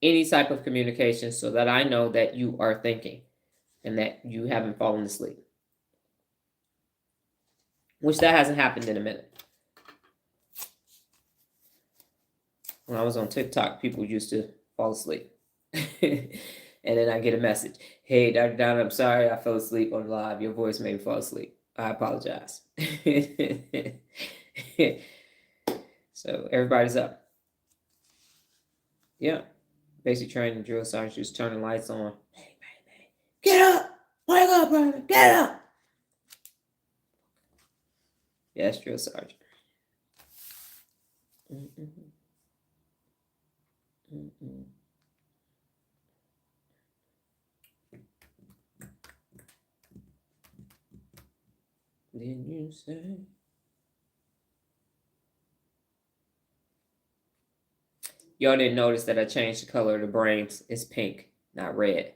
Speaker 1: any type of communication so that I know that you are thinking and that you haven't fallen asleep. Which that hasn't happened in a minute. When I was on TikTok, people used to fall asleep. And then I get a message. Hey, Dr. Donna, I'm sorry I fell asleep on live. Your voice made me fall asleep. I apologize. So everybody's up. Yeah. Basic training, drill sergeant, just turning lights on. Hey, get up! Wake up, brother! Get up! Yes, drill sergeant. Then you say... Y'all didn't notice that I changed the color of the brains. It's pink, not red.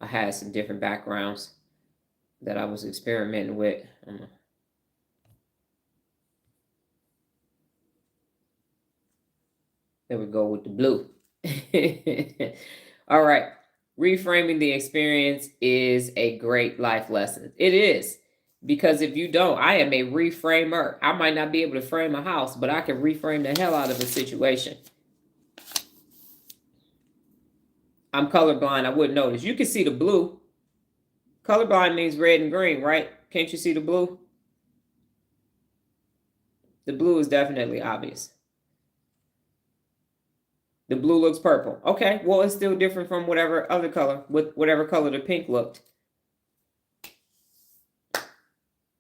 Speaker 1: I had some different backgrounds that I was experimenting with. There we go with the blue. All right. Reframing the experience is a great life lesson. It is. Because if you don't, I am a reframer. I might not be able to frame a house, but I can reframe the hell out of a situation. I'm colorblind. I wouldn't notice. You can see the blue. Colorblind means red and green, right? Can't you see the blue? The blue is definitely obvious. The blue looks purple. Okay, well, it's still different from whatever other color, with whatever color the pink looked.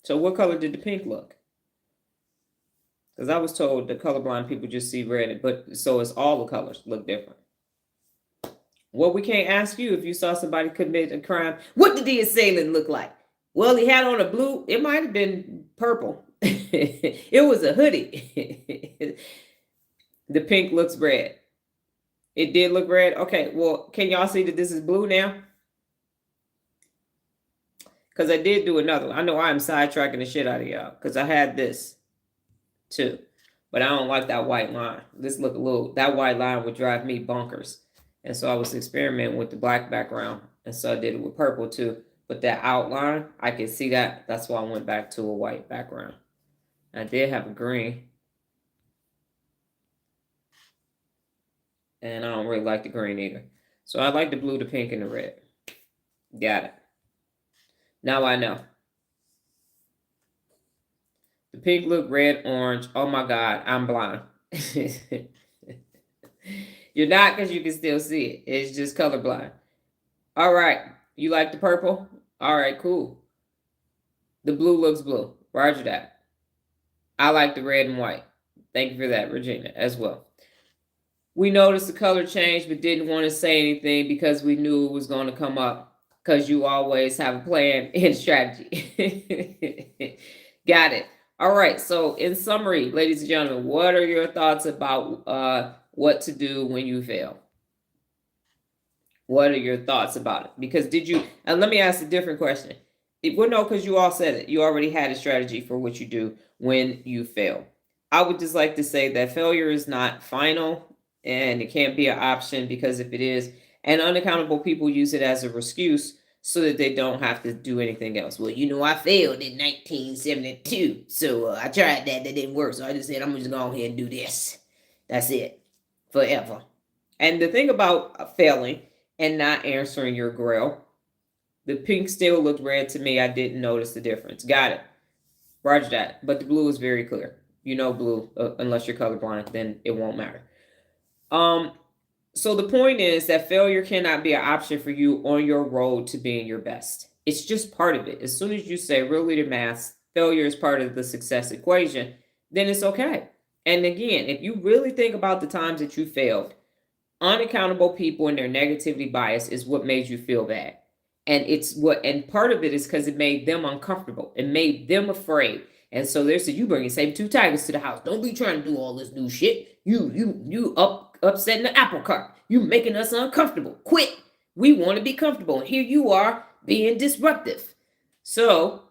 Speaker 1: So what color did the pink look? Because I was told the colorblind people just see red, but so it's all the colors look different. Well, we can't ask you if you saw somebody commit a crime. What did the assailant look like? Well, he had on a blue. It might have been purple. It was a hoodie. The pink looks red. It did look red. Okay, well, can y'all see that this is blue now? Because I did do another one. I know I'm sidetracking the shit out of y'all because I had this too. But I don't like that white line. This look a little, that white line would drive me bonkers. And so I was experimenting with the black background. And so I did it with purple too. But that outline, I can see that. That's why I went back to a white background. I did have a green. And I don't really like the green either. So I like the blue, the pink, and the red. Got it. Now I know. The pink look red, orange. Oh my God, I'm blind. You're not, because you can still see it. It's just colorblind. All right. You like the purple? All right, cool. The blue looks blue. Roger that. I like the red and white. Thank you for that, Regina, as well. We noticed the color change, but didn't want to say anything because we knew it was going to come up, because you always have a plan and strategy. Got it. All right. So in summary, ladies and gentlemen, what are your thoughts about what to do when you fail? What are your thoughts about it? Because did you, and let me ask a different question. Well, no, because you all said it. You already had a strategy for what you do when you fail. I would just like to say that failure is not final and it can't be an option, because if it is, and unaccountable people use it as an excuse so that they don't have to do anything else. Well, you know, I failed in 1972, so I tried that didn't work. So I just said, I'm just going to go ahead and do this. That's it, forever. And the thing about failing and not answering your grill, the pink still looked red to me. I didn't notice the difference. Got it. Roger that. But the blue is very clear. You know blue, unless you're colorblind, then it won't matter. So the point is that failure cannot be an option for you on your road to being your best. It's just part of it. As soon as you say real leader math, failure is part of the success equation, then it's okay. And again, if you really think about the times that you failed, unaccountable people and their negativity bias is what made you feel bad. And part of it is because it made them uncomfortable. It made them afraid. And so they said, you bringing saber-tooth tigers to the house. Don't be trying to do all this new shit. You upsetting the apple cart. You making us uncomfortable. Quit. We want to be comfortable. And here you are being disruptive. So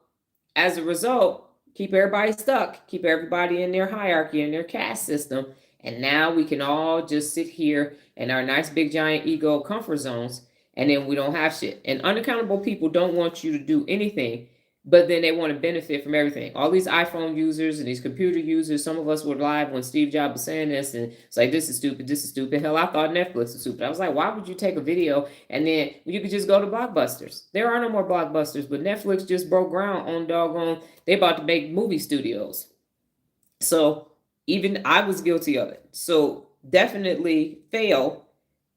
Speaker 1: as a result, keep everybody stuck. Keep everybody in their hierarchy, in their caste system. And now we can all just sit here in our nice big giant ego comfort zones, and then we don't have shit. And unaccountable people don't want you to do anything, but then they want to benefit from everything. All these iPhone users and these computer users, some of us were live when Steve Jobs was saying this, and it's like, this is stupid, this is stupid. Hell, I thought Netflix was stupid. I was like, why would you take a video and then you could just go to Blockbusters? There are no more Blockbusters, but Netflix just broke ground on doggone, they about to make movie studios. So even I was guilty of it. So definitely fail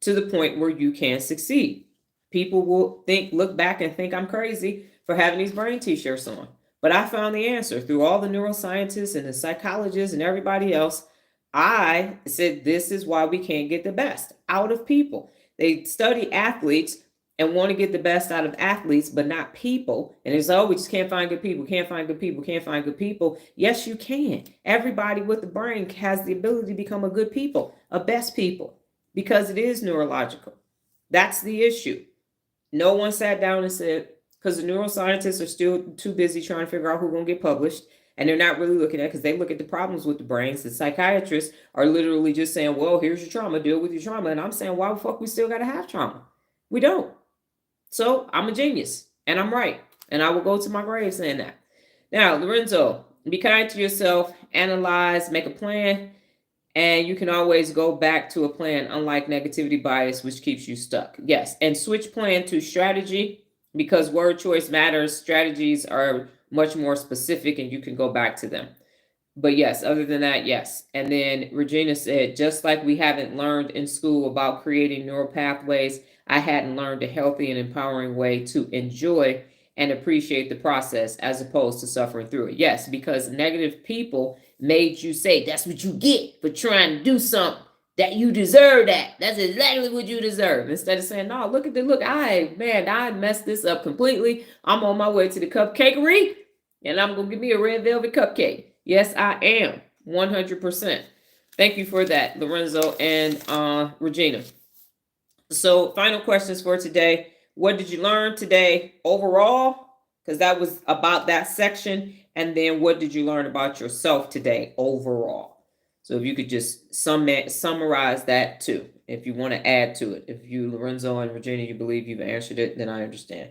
Speaker 1: to the point where you can succeed. People will look back and think I'm crazy for having these brain t-shirts on. But I found the answer through all the neuroscientists and the psychologists and everybody else. I said, this is why we can't get the best out of people. They study athletes and want to get the best out of athletes, but not people. And it's, oh, we just can't find good people, can't find good people, can't find good people. Yes, you can. Everybody with the brain has the ability to become a good people, a best people, because it is neurological. That's the issue. No one sat down and said, because the neuroscientists are still too busy trying to figure out who's going to get published. And they're not really looking at, because they look at the problems with the brains. The psychiatrists are literally just saying, well, here's your trauma, deal with your trauma. And I'm saying, why the fuck we still got to have trauma? We don't. So I'm a genius and I'm right. And I will go to my grave saying that. Now, Lorenzo, be kind to yourself, analyze, make a plan. And you can always go back to a plan, unlike negativity bias, which keeps you stuck. Yes. And switch plan to strategy, because word choice matters. Strategies are much more specific and you can go back to them. But yes, other than that, yes. And then Regina said, just like we haven't learned in school about creating neural pathways, I hadn't learned a healthy and empowering way to enjoy and appreciate the process as opposed to suffering through it. Yes, because negative people made you say, that's what you get for trying to do something. that you deserve that. That's exactly what you deserve. Instead of saying, no, look at the look. I messed this up completely. I'm on my way to the cupcakery and I'm going to give me a red velvet cupcake. Yes, I am. 100%. Thank you for that, Lorenzo and Regina. So final questions for today. What did you learn today overall? Because that was about that section. And then what did you learn about yourself today overall? So if you could just summarize that too, if you want to add to it. If you, Lorenzo and Virginia, you believe you've answered it, then I understand.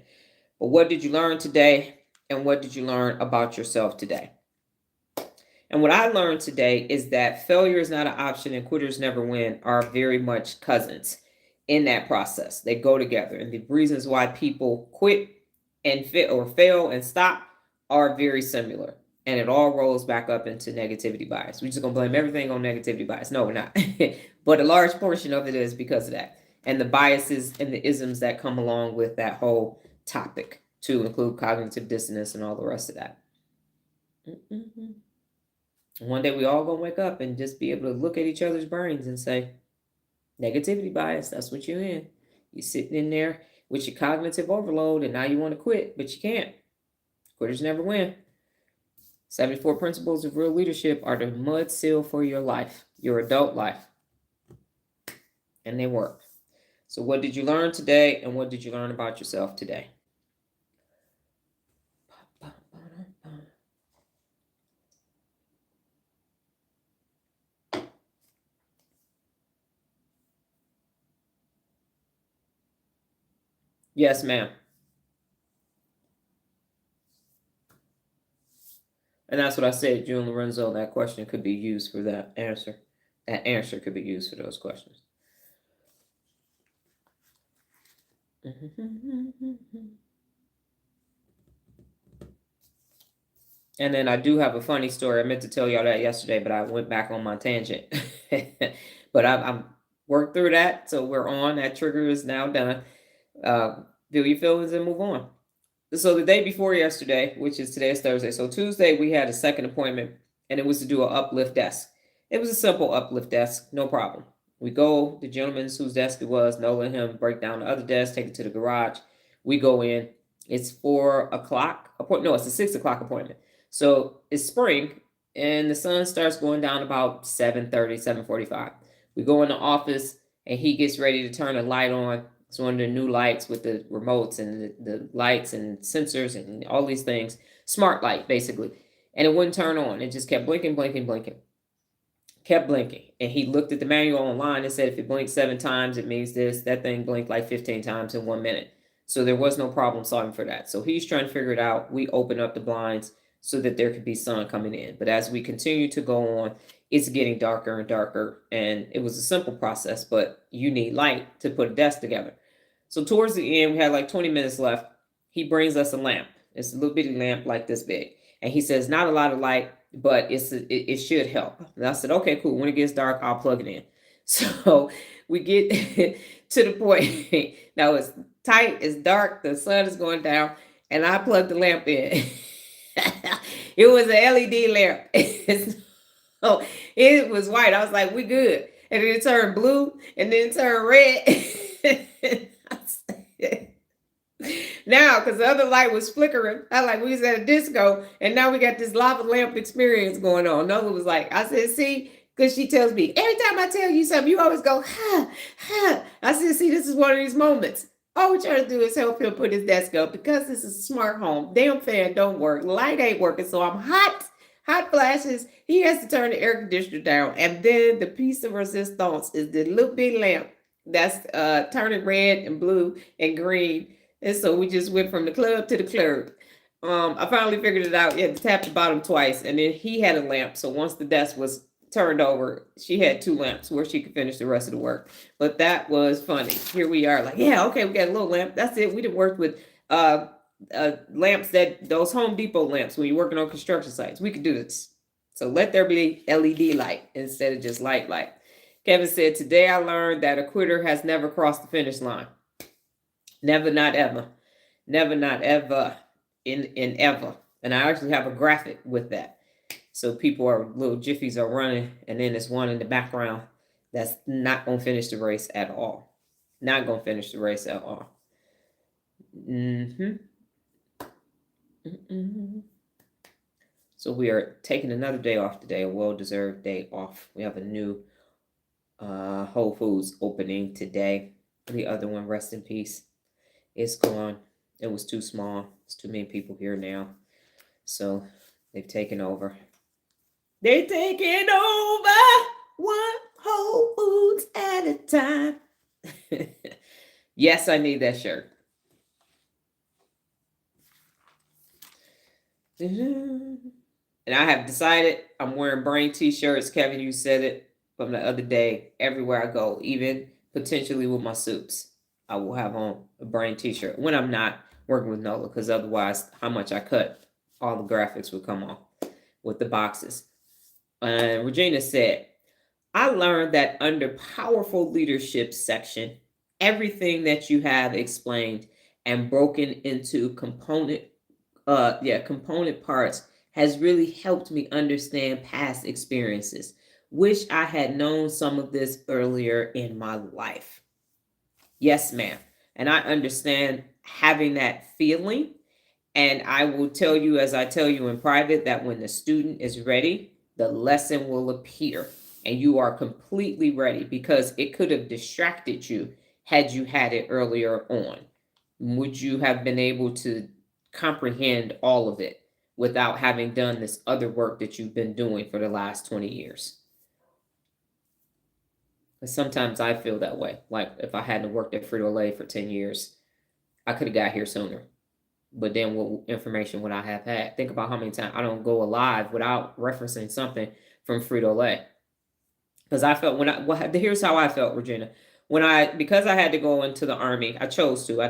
Speaker 1: But what did you learn today? And what did you learn about yourself today? And what I learned today is that failure is not an option and quitters never win are very much cousins in that process. They go together. And the reasons why people quit and fail and stop are very similar. And it all rolls back up into negativity bias. We're just going to blame everything on negativity bias. No, we're not. But a large portion of it is because of that. And the biases and the isms that come along with that whole topic, to include cognitive dissonance and all the rest of that. One day we all going to wake up and just be able to look at each other's brains and say, negativity bias, that's what you're in. You're sitting in there with your cognitive overload and now you want to quit, but you can't. Quitters never win. 74 principles of real leadership are the mud seal for your life, your adult life. And they work. So what did you learn today and what did you learn about yourself today? Yes, ma'am. And that's what I said, June Lorenzo, that question could be used for that answer. That answer could be used for those questions. And then I do have a funny story. I meant to tell y'all that yesterday, but I went back on my tangent. But I'm worked through that, so we're on. That trigger is now done. Feel your feelings and move on. So the day before yesterday, which is today's Thursday, so Tuesday we had a second appointment, and it was to do an uplift desk. It was a simple uplift desk, no problem. We go, the gentleman whose desk it was, Nola and him break down the other desk, take it to the garage. We go in. It's 4 o'clock appointment. No, it's a 6 o'clock appointment. So it's spring, and the sun starts going down about 7:30, 7:45. We go in the office, and he gets ready to turn a light on. It's one of the new lights with the remotes and the lights and sensors and all these things. Smart light, basically. And it wouldn't turn on. It just kept blinking, blinking, blinking. Kept blinking. And he looked at the manual online and said if it blinks 7 times, it means this. That thing blinked like 15 times in 1 minute. So there was no problem solving for that. So he's trying to figure it out. We open up the blinds so that there could be sun coming in. But as we continue to go on, it's getting darker and darker. And it was a simple process, but you need light to put a desk together. So towards the end, we had like 20 minutes left. He brings us a lamp. It's a little bitty lamp like this big. And he says, not a lot of light, but it should help. And I said, okay, cool. When it gets dark, I'll plug it in. So we get to the point. Now it's tight, it's dark, the sun is going down, and I plugged the lamp in. It was an LED lamp. So it was white. I was like, we good. And then it turned blue, and then it turned red. Now, because the other light was flickering, I like we was at a disco, and now we got this lava lamp experience going on. Nola was like, I said, see, because she tells me every time I tell you something, you always go, ha, ha. I said, see, this is one of these moments. All we're trying to do is help him put his desk up because this is a smart home. Damn fan don't work. Light ain't working, so I'm hot flashes. He has to turn the air conditioner down, and then the piece of resistance is the little big lamp that's turning red and blue and green. And so we just went from the club to the club. I finally figured it out. You had to tap the bottom twice, and then he had a lamp. So once the desk was turned over, she had 2 lamps where she could finish the rest of the work. But that was funny. Here we are, like, yeah, okay, we got a little lamp. That's it. We didn't work with lamps those Home Depot lamps when you're working on construction sites. We could do this. So let there be LED light instead of just light. Kevin said, today I learned that a quitter has never crossed the finish line. Never, not ever. Never, not ever. In ever. And I actually have a graphic with that. So people little jiffies are running, and then there's one in the background That's not going to finish the race at all. Not going to finish the race at all. So we are taking another day off today, a well-deserved day off. We have a new Whole Foods opening today. The other one, rest in peace, it's gone. It was too small. It's too many people here now. So they've taken over. They're taking over one Whole Foods at a time. Yes, I need that shirt. And I have decided I'm wearing brain t-shirts. Kevin, you said it from the other day. Everywhere I go, even potentially with my suits, I will have on a brain t-shirt when I'm not working with Nola, because otherwise, how much I cut, all the graphics would come off with the boxes. And Regina said, I learned that under powerful leadership section, everything that you have explained and broken into component parts has really helped me understand past experiences. Wish I had known some of this earlier in my life. Yes, ma'am. And I understand having that feeling. And I will tell you, as I tell you in private, that when the student is ready, the lesson will appear and you are completely ready, because it could have distracted you had you had it earlier on. Would you have been able to comprehend all of it without having done this other work that you've been doing for the last 20 years? But sometimes I feel that way. Like if I hadn't worked at Frito-Lay for 10 years, I could have got here sooner. But then what information would I have had? Think about how many times I don't go alive without referencing something from Frito-Lay. Because I felt here's how I felt, Regina. Because I had to go into the Army, I had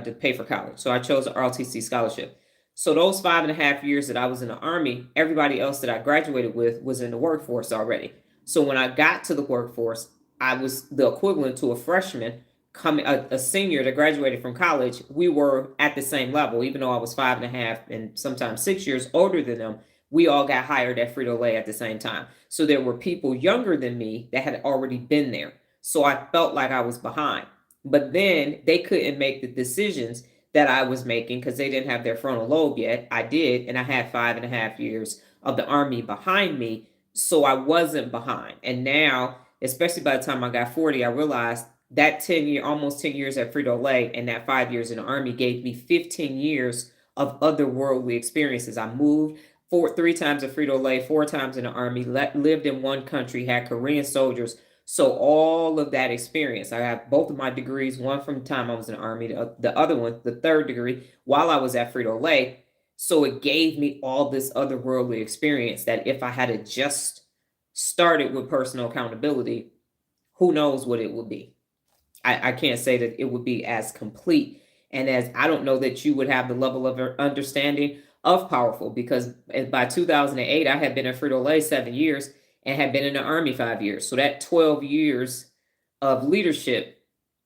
Speaker 1: to pay for college. So I chose an ROTC scholarship. So those 5.5 years that I was in the Army, everybody else that I graduated with was in the workforce already. So when I got to the workforce, I was the equivalent to a freshman, a senior that graduated from college. We were at the same level, even though I was 5.5 and sometimes 6 years older than them. We all got hired at Frito-Lay at the same time. So there were people younger than me that had already been there. So I felt like I was behind. But then they couldn't make the decisions that I was making because they didn't have their frontal lobe yet. I did, and I had 5.5 years of the Army behind me. So I wasn't behind. And now, especially by the time I got 40, I realized that almost 10 years at Frito-Lay and that 5 years in the Army gave me 15 years of otherworldly experiences. I moved 3 times at Frito-Lay, 4 times in the Army, lived in one country, had Korean soldiers. So all of that experience, I have both of my degrees, one from the time I was in the Army, the other one, the third degree, while I was at Frito-Lay. So it gave me all this otherworldly experience that if I had just started with personal accountability, who knows what it would be. I can't say that it would be as complete, and as I don't know that you would have the level of understanding of powerful, because by 2008 I had been at Frito-Lay 7 years and had been in the Army 5 years. So that 12 years of leadership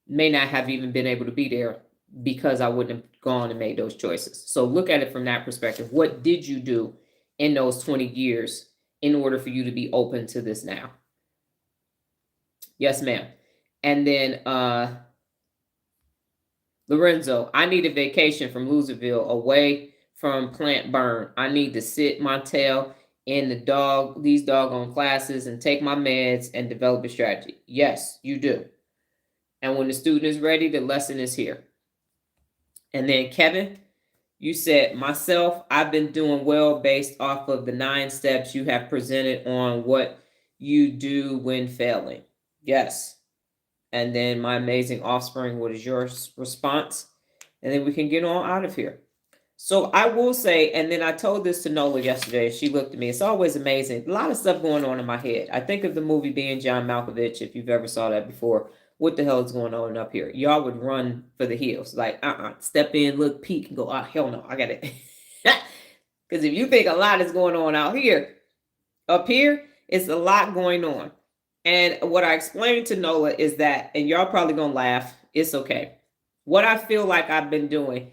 Speaker 1: may not have even been able to be there because I wouldn't have gone and made those choices. So look at it from that perspective. What did you do in those 20 years in order for you to be open to this now? Yes, ma'am. And then Lorenzo, I need a vacation from Loserville, away from plant burn. I need to sit my tail in these doggone classes and take my meds and develop a strategy. Yes, you do. And when the student is ready, the lesson is here. And then Kevin, you said, myself, I've been doing well based off of the 9 steps you have presented on what you do when failing. Yes. And then my amazing offspring, what is your response? And then we can get on out of here. So I will say, and then I told this to Nola yesterday. She looked at me. It's always amazing. A lot of stuff going on in my head. I think of the movie Being John Malkovich, if you've ever saw that before. What the hell is going on up here? Y'all would run for the hills. Like, step in, look, peek, and go, hell no, I got it. Because if you think a lot is going on out here, up here, it's a lot going on. And what I explained to Nola is that, and y'all probably gonna laugh, it's okay. What I feel like I've been doing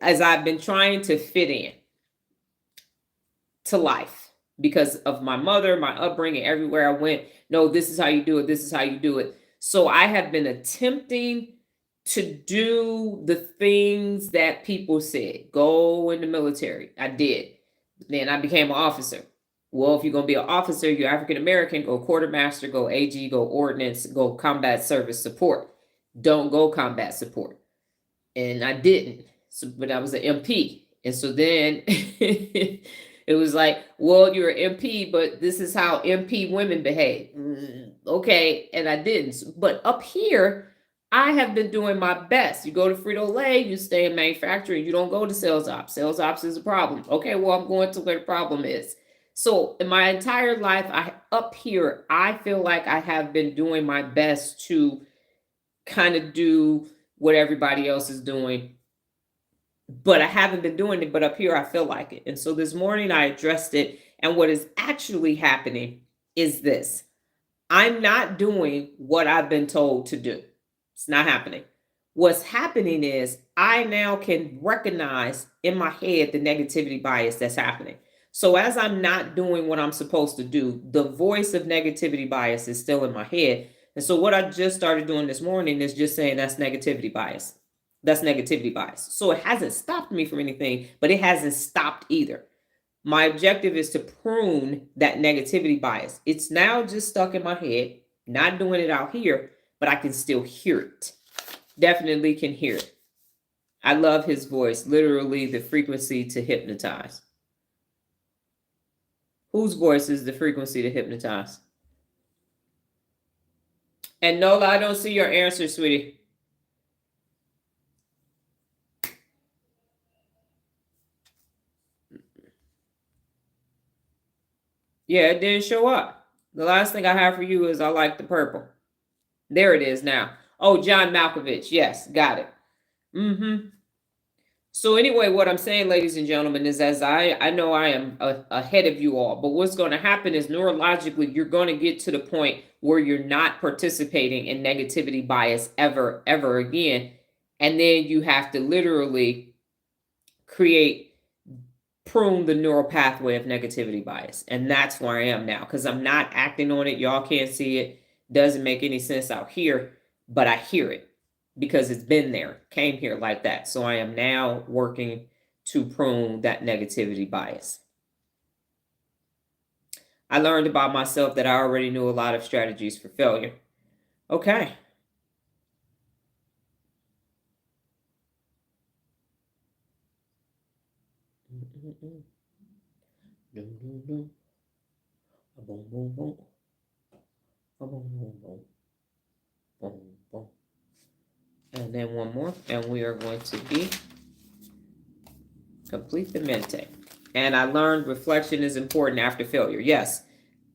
Speaker 1: is I've been trying to fit in to life, because of my mother, my upbringing, everywhere I went. No, this is how you do it. This is how you do it. So I have been attempting to do the things that people said. Go in the military. I did. Then I became an officer. Well, if you're going to be an officer, you're African American, go quartermaster, go AG, go ordnance, go combat service support. Don't go combat support. And I didn't. So, but I was an MP. And so then it was like, well, you're an MP, but this is how MP women behave. Okay. And I didn't. But up here, I have been doing my best. You go to Frito-Lay, you stay in manufacturing, you don't go to sales ops. Sales ops is a problem. Okay, well, I'm going to where the problem is. So in my entire life, up here, I feel like I have been doing my best to kind of do what everybody else is doing, but I haven't been doing it. But up here, I feel like it. And so this morning I addressed it. And what is actually happening is this. I'm not doing what I've been told to do. It's not happening. What's happening is I now can recognize in my head the negativity bias that's happening. So as I'm not doing what I'm supposed to do, the voice of negativity bias is still in my head. And so what I just started doing this morning is just saying that's negativity bias. That's negativity bias. So it hasn't stopped me from anything, but it hasn't stopped either. My objective is to prune that negativity bias. It's now just stuck in my head, not doing it out here, but I can still hear it. Definitely can hear it. I love his voice, literally the frequency to hypnotize. Whose voice is the frequency to hypnotize? And Nola, I don't see your answer, sweetie. Yeah, it didn't show up. The last thing I have for you is I like the purple. There it is now. Oh, John Malkovich. Yes, got it. So anyway, what I'm saying, ladies and gentlemen, is as I know I am ahead of you all, but what's going to happen is neurologically, you're going to get to the point where you're not participating in negativity bias ever again. And then you have to literally prune the neural pathway of negativity bias. And that's where I am now, because I'm not acting on it. Y'all can't see it. Doesn't make any sense out here, but I hear it because it's been there, came here like that. So I am now working to prune that negativity bias. I learned about myself that I already knew a lot of strategies for failure. Okay. And then one more, and we are going to be complete the mente. And I learned reflection is important after failure. Yes.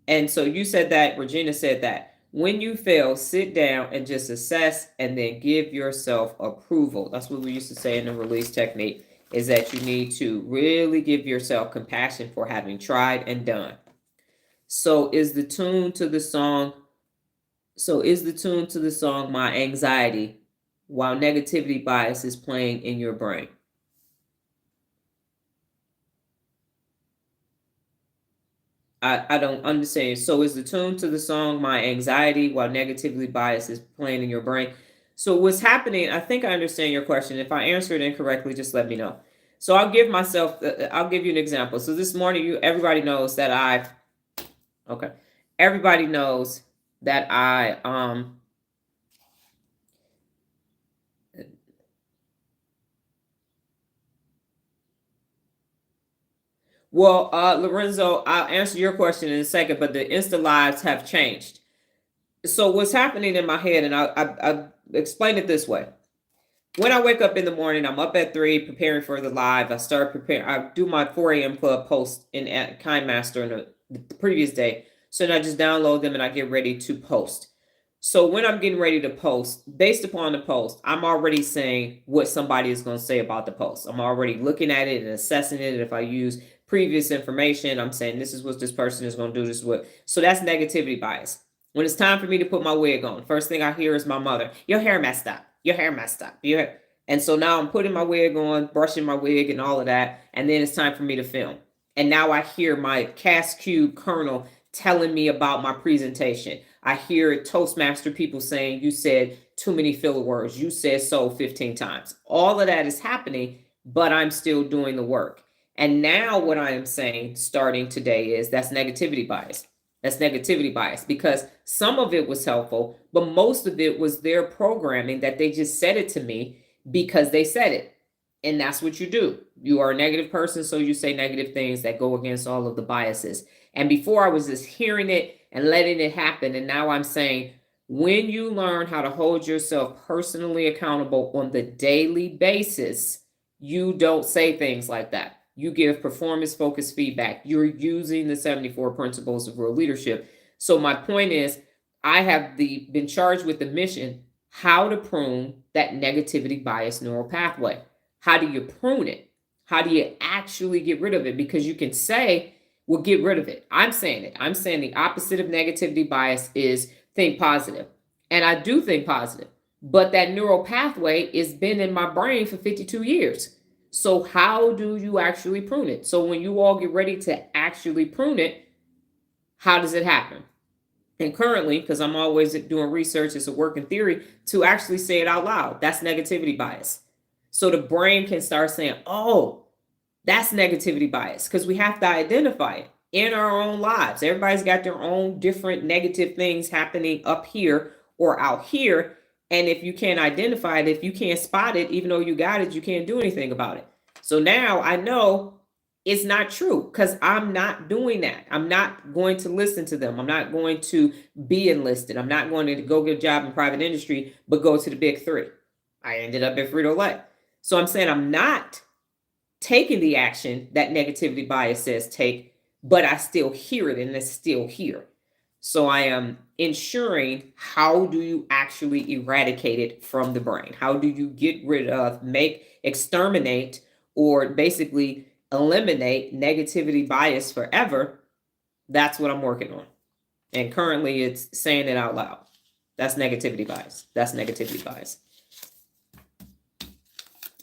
Speaker 1: And so you said that, Regina said that. When you fail, sit down and just assess and then give yourself approval. That's what we used to say in the release technique, is that you need to really give yourself compassion for having tried and done. So is the tune to the song My Anxiety while negativity bias is playing in your brain? I don't understand. So is the tune to the song My Anxiety while negativity bias is playing in your brain? So what's happening, I think I understand your question. If I answer it incorrectly, just let me know. So I'll give you an example. So this morning, everybody knows that everybody knows that well, Lorenzo, I'll answer your question in a second, but the Insta lives have changed. So what's happening in my head, and I'll explain it this way. When I wake up in the morning, I'm up at 3 preparing for the live. I do my 4 a.m. club post in KindMaster in the previous day. So then I just download them and I get ready to post. So when I'm getting ready to post, based upon the post, I'm already saying what somebody is going to say about the post. I'm already looking at it and assessing it. If I use previous information, I'm saying this is what this person is going to do. So that's negativity bias. When it's time for me to put my wig on, first thing I hear is my mother, your hair messed up. Your hair messed up. And so now I'm putting my wig on, brushing my wig and all of that. And then it's time for me to film. And now I hear my CAS Cube colonel telling me about my presentation. I hear Toastmaster people saying, you said too many filler words. You said so 15 times. All of that is happening, but I'm still doing the work. And now what I am saying starting today is that's negativity bias. That's negativity bias, because some of it was helpful, but most of it was their programming that they just said it to me because they said it. And that's what you do. You are a negative person, so you say negative things that go against all of the biases. And before I was just hearing it and letting it happen. And now I'm saying, when you learn how to hold yourself personally accountable on the daily basis, you don't say things like that. You give performance-focused feedback. You're using the 74 principles of real leadership. So my point is, I have been charged with the mission, how to prune that negativity bias neural pathway. How do you prune it? How do you actually get rid of it? Because you can say, well, get rid of it. I'm saying it. I'm saying the opposite of negativity bias is think positive. And I do think positive. But that neural pathway has been in my brain for 52 years. So how do you actually prune it? So when you all get ready to actually prune it, how does it happen? And currently, because I'm always doing research, it's a working theory, to actually say it out loud. That's negativity bias. So the brain can start saying, oh, that's negativity bias, because we have to identify it in our own lives. Everybody's got their own different negative things happening up here or out here. And if you can't identify it, if you can't spot it, even though you got it, you can't do anything about it. So now I know it's not true, because I'm not doing that. I'm not going to listen to them. I'm not going to be enlisted. I'm not going to go get a job in private industry, but go to the big three. I ended up at Frito-Lay. So I'm saying I'm not taking the action that negativity bias says take, but I still hear it and it's still here. So I am ensuring, how do you actually eradicate it from the brain? How do you get rid of, exterminate, or basically eliminate negativity bias forever? That's what I'm working on. And currently it's saying it out loud. That's negativity bias. That's negativity bias.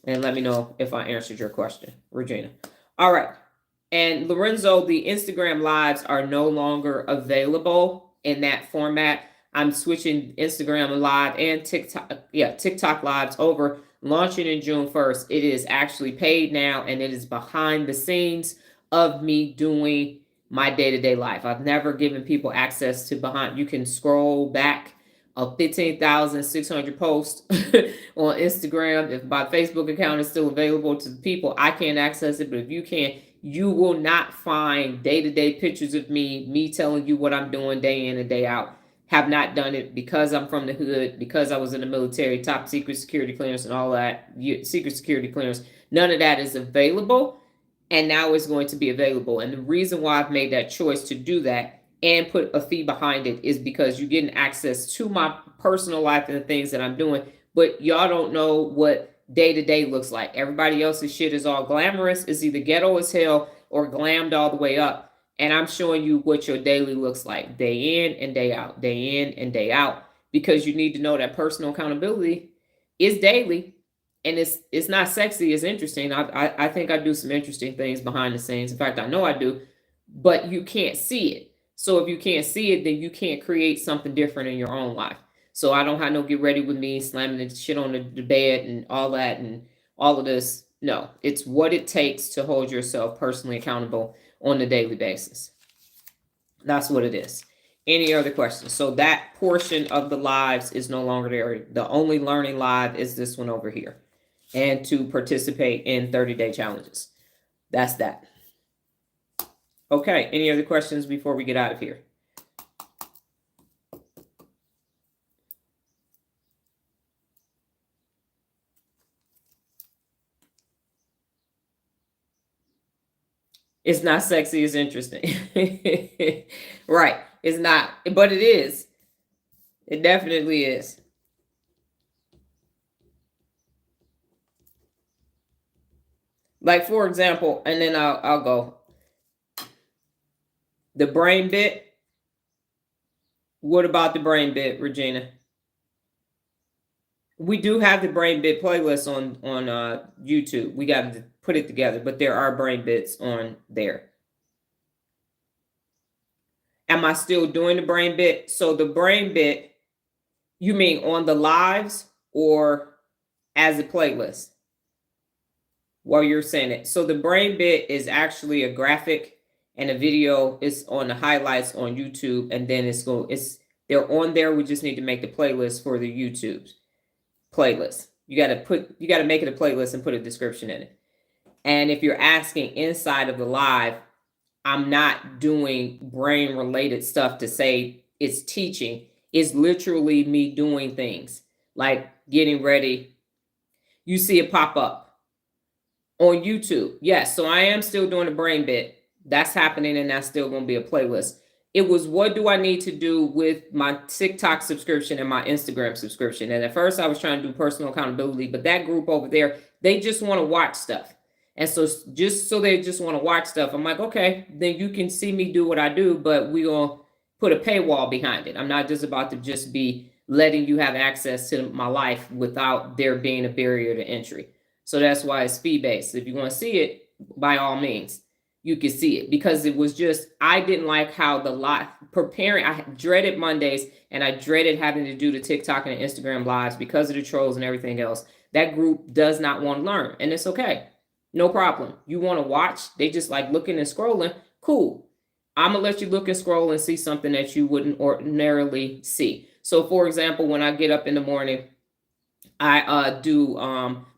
Speaker 1: And let me know if I answered your question, Regina. All right. And Lorenzo, the Instagram lives are no longer available in that format. I'm switching Instagram live and TikTok lives over, launching in June 1st. It is actually paid now, and it is behind the scenes of me doing my day-to-day life. I've never given people access to behind. You can scroll back of 15,600 posts on Instagram. If my Facebook account is still available to the people, I can't access it. But if you can, you will not find day-to-day pictures of me telling you what I'm doing day in and day out. Have not done it because I'm from the hood, because I was in the military, top secret security clearance and all that, secret security clearance. None of that is available. And now it's going to be available. And the reason why I've made that choice to do that and put a fee behind it is because you're getting access to my personal life and the things that I'm doing, but y'all don't know what day-to-day looks like. Everybody else's shit is all glamorous. It's either ghetto as hell or glammed all the way up. And I'm showing you what your daily looks like, day in and day out, day in and day out, because you need to know that personal accountability is daily. And it's not sexy, it's interesting. I think I do some interesting things behind the scenes. In fact, I know I do, but you can't see it. So if you can't see it, then you can't create something different in your own life. So I don't have no get ready with me, slamming the shit on the bed and all that and all of this. No, it's what it takes to hold yourself personally accountable on a daily basis. That's what it is. Any other questions? So that portion of the lives is no longer there. The only learning live is this one over here. And to participate in 30-day challenges. That's that. Okay, any other questions before we get out of here? It's not sexy, it's interesting. Right, it's not, but it is. It definitely is. Like, for example, and then I'll go. The brain bit. What about the brain bit, Regina? We do have the brain bit playlist on YouTube. We got to put it together, but there are brain bits on there. Am I still doing the brain bit? So the brain bit, you mean on the lives or as a playlist? While you're saying it. So the brain bit is actually a graphic and a video is on the highlights on YouTube, and then they're on there. We just need to make the playlist for the YouTube's playlist. You gotta make it a playlist and put a description in it. And if you're asking inside of the live, I'm not doing brain related stuff to say it's teaching. It's literally me doing things like getting ready. You see it pop up on YouTube. Yes, so I am still doing the brain bit. That's happening, and that's still going to be a playlist. It was, what do I need to do with my TikTok subscription and my Instagram subscription? And at first I was trying to do personal accountability, but that group over there, they just want to watch stuff. And so they just want to watch stuff. I'm like, okay, then you can see me do what I do, but we will put a paywall behind it. I'm not just about to just be letting you have access to my life without there being a barrier to entry. So that's why it's fee-based. If you want to see it, by all means, you can see it, because it was just, I didn't like how I dreaded Mondays, and I dreaded having to do the TikTok and the Instagram lives because of the trolls and everything else. That group does not want to learn, and it's okay. No problem. You want to watch, they just like looking and scrolling. Cool. I'm going to let you look and scroll and see something that you wouldn't ordinarily see. So for example, when I get up in the morning, I do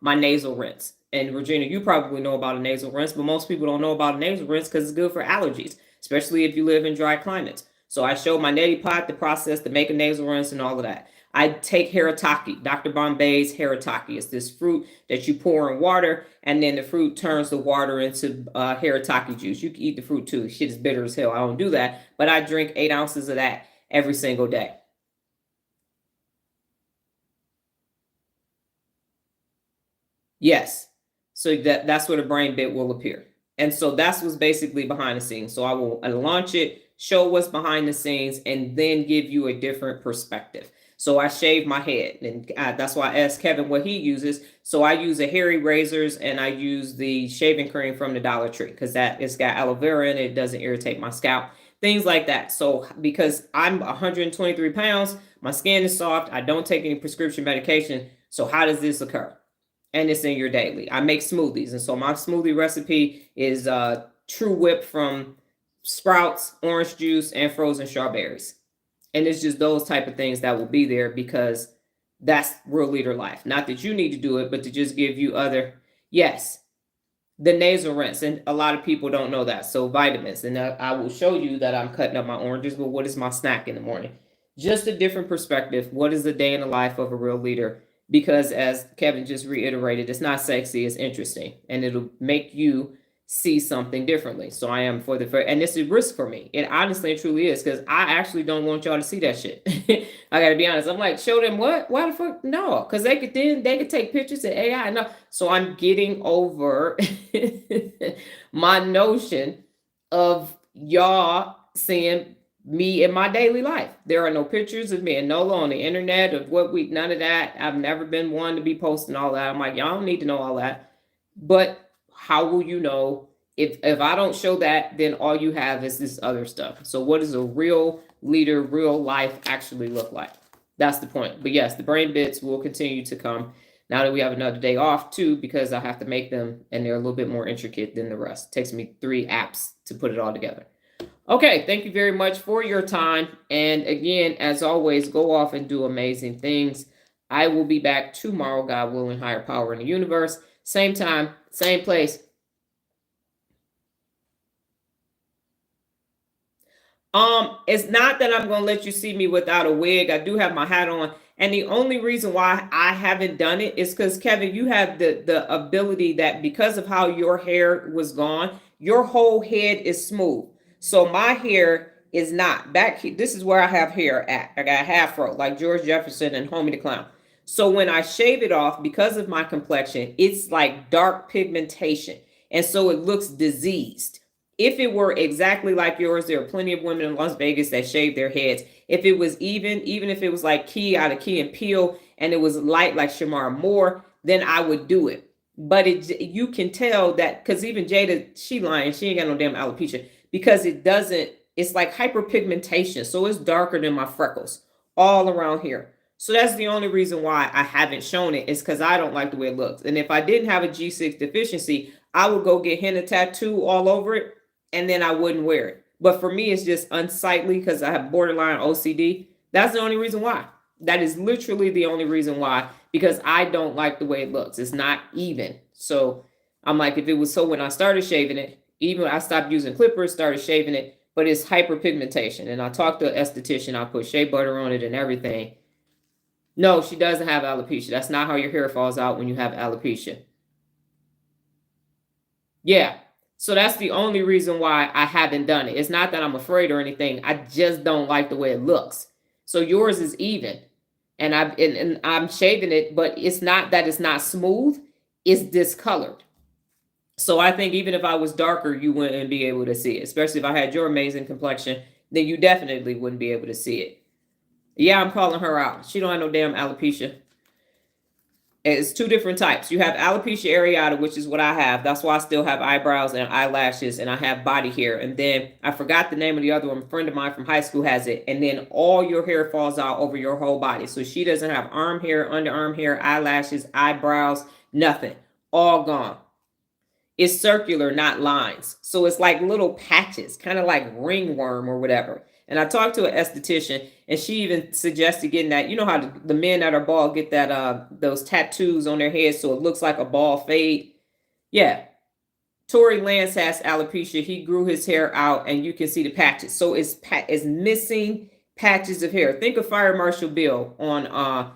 Speaker 1: my nasal rinse. And Regina, you probably know about a nasal rinse, but most people don't know about a nasal rinse because it's good for allergies, especially if you live in dry climates. So I show my neti pot, the process to make a nasal rinse and all of that. I take Haritaki, Dr. Bombay's Haritaki. It's this fruit that you pour in water, and then the fruit turns the water into Haritaki juice. You can eat the fruit too. Shit is bitter as hell. I don't do that, but I drink 8 ounces of that every single day. Yes. So that's where the brain bit will appear. And so that's what's basically behind the scenes. So I will launch it, show what's behind the scenes, and then give you a different perspective. So I shave my head, and that's why I asked Kevin what he uses. So I use a hairy razors, and I use the shaving cream from the Dollar Tree because it's got aloe vera in it. It doesn't irritate my scalp, things like that. So because I'm 123 pounds, my skin is soft. I don't take any prescription medication. So how does this occur? And it's in your daily. I make smoothies. And so my smoothie recipe is True Whip from Sprouts, orange juice, and frozen strawberries. And it's just those type of things that will be there because that's real leader life. Not that you need to do it, but to just give you yes, the nasal rinse. And a lot of people don't know that. So vitamins. And I will show you that I'm cutting up my oranges, but what is my snack in the morning? Just a different perspective. What is the day in the life of a real leader? Because as Kevin just reiterated, it's not sexy, it's interesting, and it'll make you see something differently. So I am for the first, and this is risk for me. It honestly and truly is, because I actually don't want y'all to see that shit. I gotta be honest. I'm like, show them what? Why the fuck? No, because they could take pictures of AI. No, so I'm getting over my notion of y'all seeing me in my daily life. There are no pictures of me and Nola on the internet of none of that. I've never been one to be posting all that. I'm like, y'all don't need to know all that. But how will you know if I don't show that, then all you have is this other stuff. So what does a real leader, real life actually look like? That's the point. But yes, the brain bits will continue to come now that we have another day off too, because I have to make them, and they're a little bit more intricate than the rest. It takes me 3 apps to put it all together. Okay, thank you very much for your time. And again, as always, go off and do amazing things. I will be back tomorrow, God willing, higher power in the universe. Same time, same place. It's not that I'm going to let you see me without a wig. I do have my hat on. And the only reason why I haven't done it is because, Kevin, you have the ability that because of how your hair was gone, your whole head is smooth. So my hair is not back here. This is where I have hair at. I got a afro like George Jefferson and Homie the Clown. So when I shave it off, because of my complexion, it's like dark pigmentation. And so it looks diseased. If it were exactly like yours, there are plenty of women in Las Vegas that shave their heads. If it was even if it was like Key out of Key and Peele and it was light like Shamar Moore, then I would do it. But you can tell that because even Jada, she lying, she ain't got no damn alopecia, because it doesn't it's like hyperpigmentation. So it's darker than my freckles all around here. So that's the only reason why I haven't shown it, is because I don't like the way it looks. And if I didn't have a G6 deficiency, I would go get henna tattoo all over it, and then I wouldn't wear it. But for me, it's just unsightly because I have borderline OCD. That's the only reason why. That is literally the only reason why, because I don't like the way it looks. It's not even. So I'm like, if it was so when I started shaving it, even I stopped using clippers, started shaving it, but it's hyperpigmentation. And I talked to an esthetician, I put shea butter on it and everything. No, she doesn't have alopecia. That's not how your hair falls out when you have alopecia. Yeah. So that's the only reason why I haven't done it. It's not that I'm afraid or anything. I just don't like the way it looks. So yours is even. And I'm shaving it, but it's not that it's not smooth, it's discolored. So I think even if I was darker, you wouldn't be able to see it. Especially if I had your amazing complexion, then you definitely wouldn't be able to see it. Yeah, I'm calling her out. She don't have no damn alopecia. It's two different types. You have alopecia areata, which is what I have. That's why I still have eyebrows and eyelashes, and I have body hair. And then I forgot the name of the other one. A friend of mine from high school has it. And then all your hair falls out over your whole body. So she doesn't have arm hair, underarm hair, eyelashes, eyebrows, nothing. All gone. It's circular, not lines. So it's like little patches, kind of like ringworm or whatever. And I talked to an esthetician, and she even suggested getting that. You know how the men that are bald get that those tattoos on their heads so it looks like a bald fade. Yeah, Tory Lanez has alopecia. He grew his hair out, and you can see the patches. So it's missing patches of hair. Think of Fire Marshal Bill on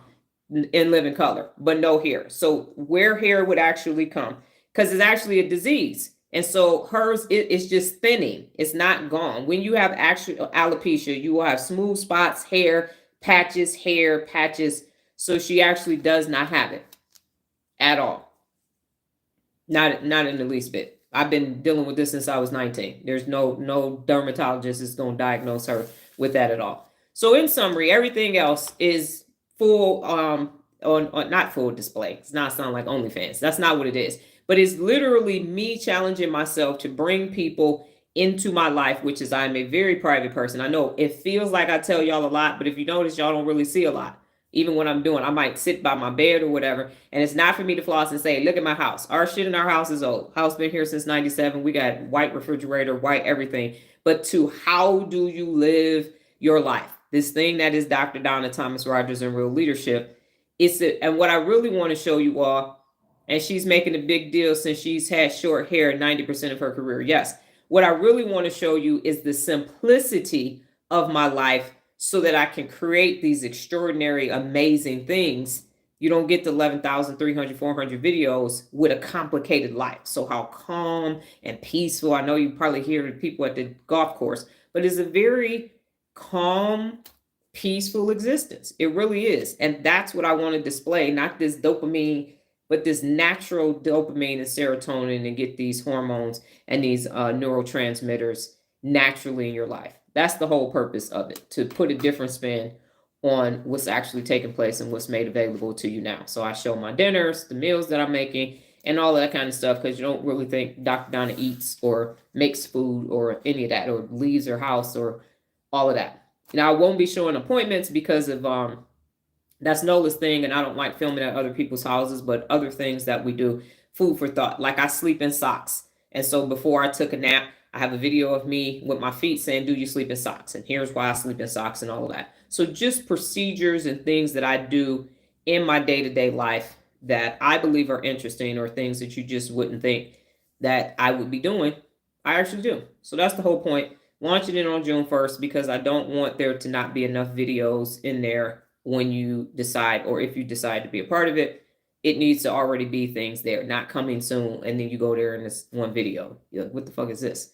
Speaker 1: In Living Color, but no hair. So where hair would actually come, because it's actually a disease. And so hers is just thinning. It's not gone. When you have actual alopecia, you will have smooth spots, hair, patches, So she actually does not have it at all. Not in the least bit. I've been dealing with this since I was 19. There's no dermatologist is going to diagnose her with that at all. So in summary, everything else is full on not full display. It's not sound like OnlyFans. That's not what it is. But it's literally me challenging myself to bring people into my life, which is I'm a very private person. I know it feels like I tell y'all a lot, but if you notice, y'all don't really see a lot. Even when I'm doing, I might sit by my bed or whatever, and it's not for me to floss and say, look at my house. Our shit in our house is old. House been here since 97. We got white refrigerator, white everything. But to how do you live your life? This thing that is Dr. Donna Thomas-Rodgers and Real Leadership. And what I really want to show you all, and she's making a big deal since she's had short hair 90% of her career. Yes. What I really want to show you is the simplicity of my life so that I can create these extraordinary, amazing things. You don't get the 11,300, 400 videos with a complicated life. So how calm and peaceful. I know you probably hear people at the golf course, but it's a very calm, peaceful existence. It really is. And that's what I want to display, not this dopamine, but this natural dopamine and serotonin, and get these hormones and these neurotransmitters naturally in your life. That's the whole purpose of it, to put a different spin on what's actually taking place and what's made available to you now. So I show my dinners, the meals that I'm making, and all that kind of stuff, because you don't really think Dr. Donna eats or makes food or any of that, or leaves her house or all of that. Now, I won't be showing appointments because of that's Nola's thing, and I don't like filming at other people's houses, but other things that we do, food for thought. Like I sleep in socks. And so before I took a nap, I have a video of me with my feet saying, do you sleep in socks? And here's why I sleep in socks and all of that. So just procedures and things that I do in my day-to-day life that I believe are interesting, or things that you just wouldn't think that I would be doing, I actually do. So that's the whole point. Launching it on June 1st because I don't want there to not be enough videos in there when you decide, or if you decide to be a part of it. It needs to already be things there, not coming soon, and then you go there and it's one video. You're like, what the fuck is this?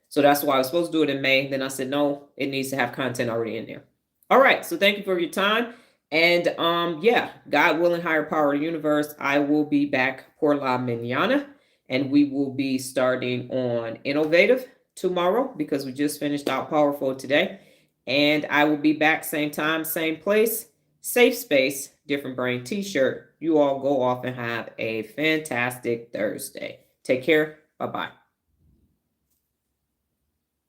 Speaker 1: So that's why I was supposed to do it in May. Then I said, no, it needs to have content already in there. All right, so thank you for your time. And yeah, God willing, higher power of the universe, I will be back por la mañana, and we will be starting on Innovative tomorrow because we just finished out Powerful today. And I will be back same time, same place. Safe space, different brain t-shirt. You all go off and have a fantastic Thursday. Take care. Bye-bye.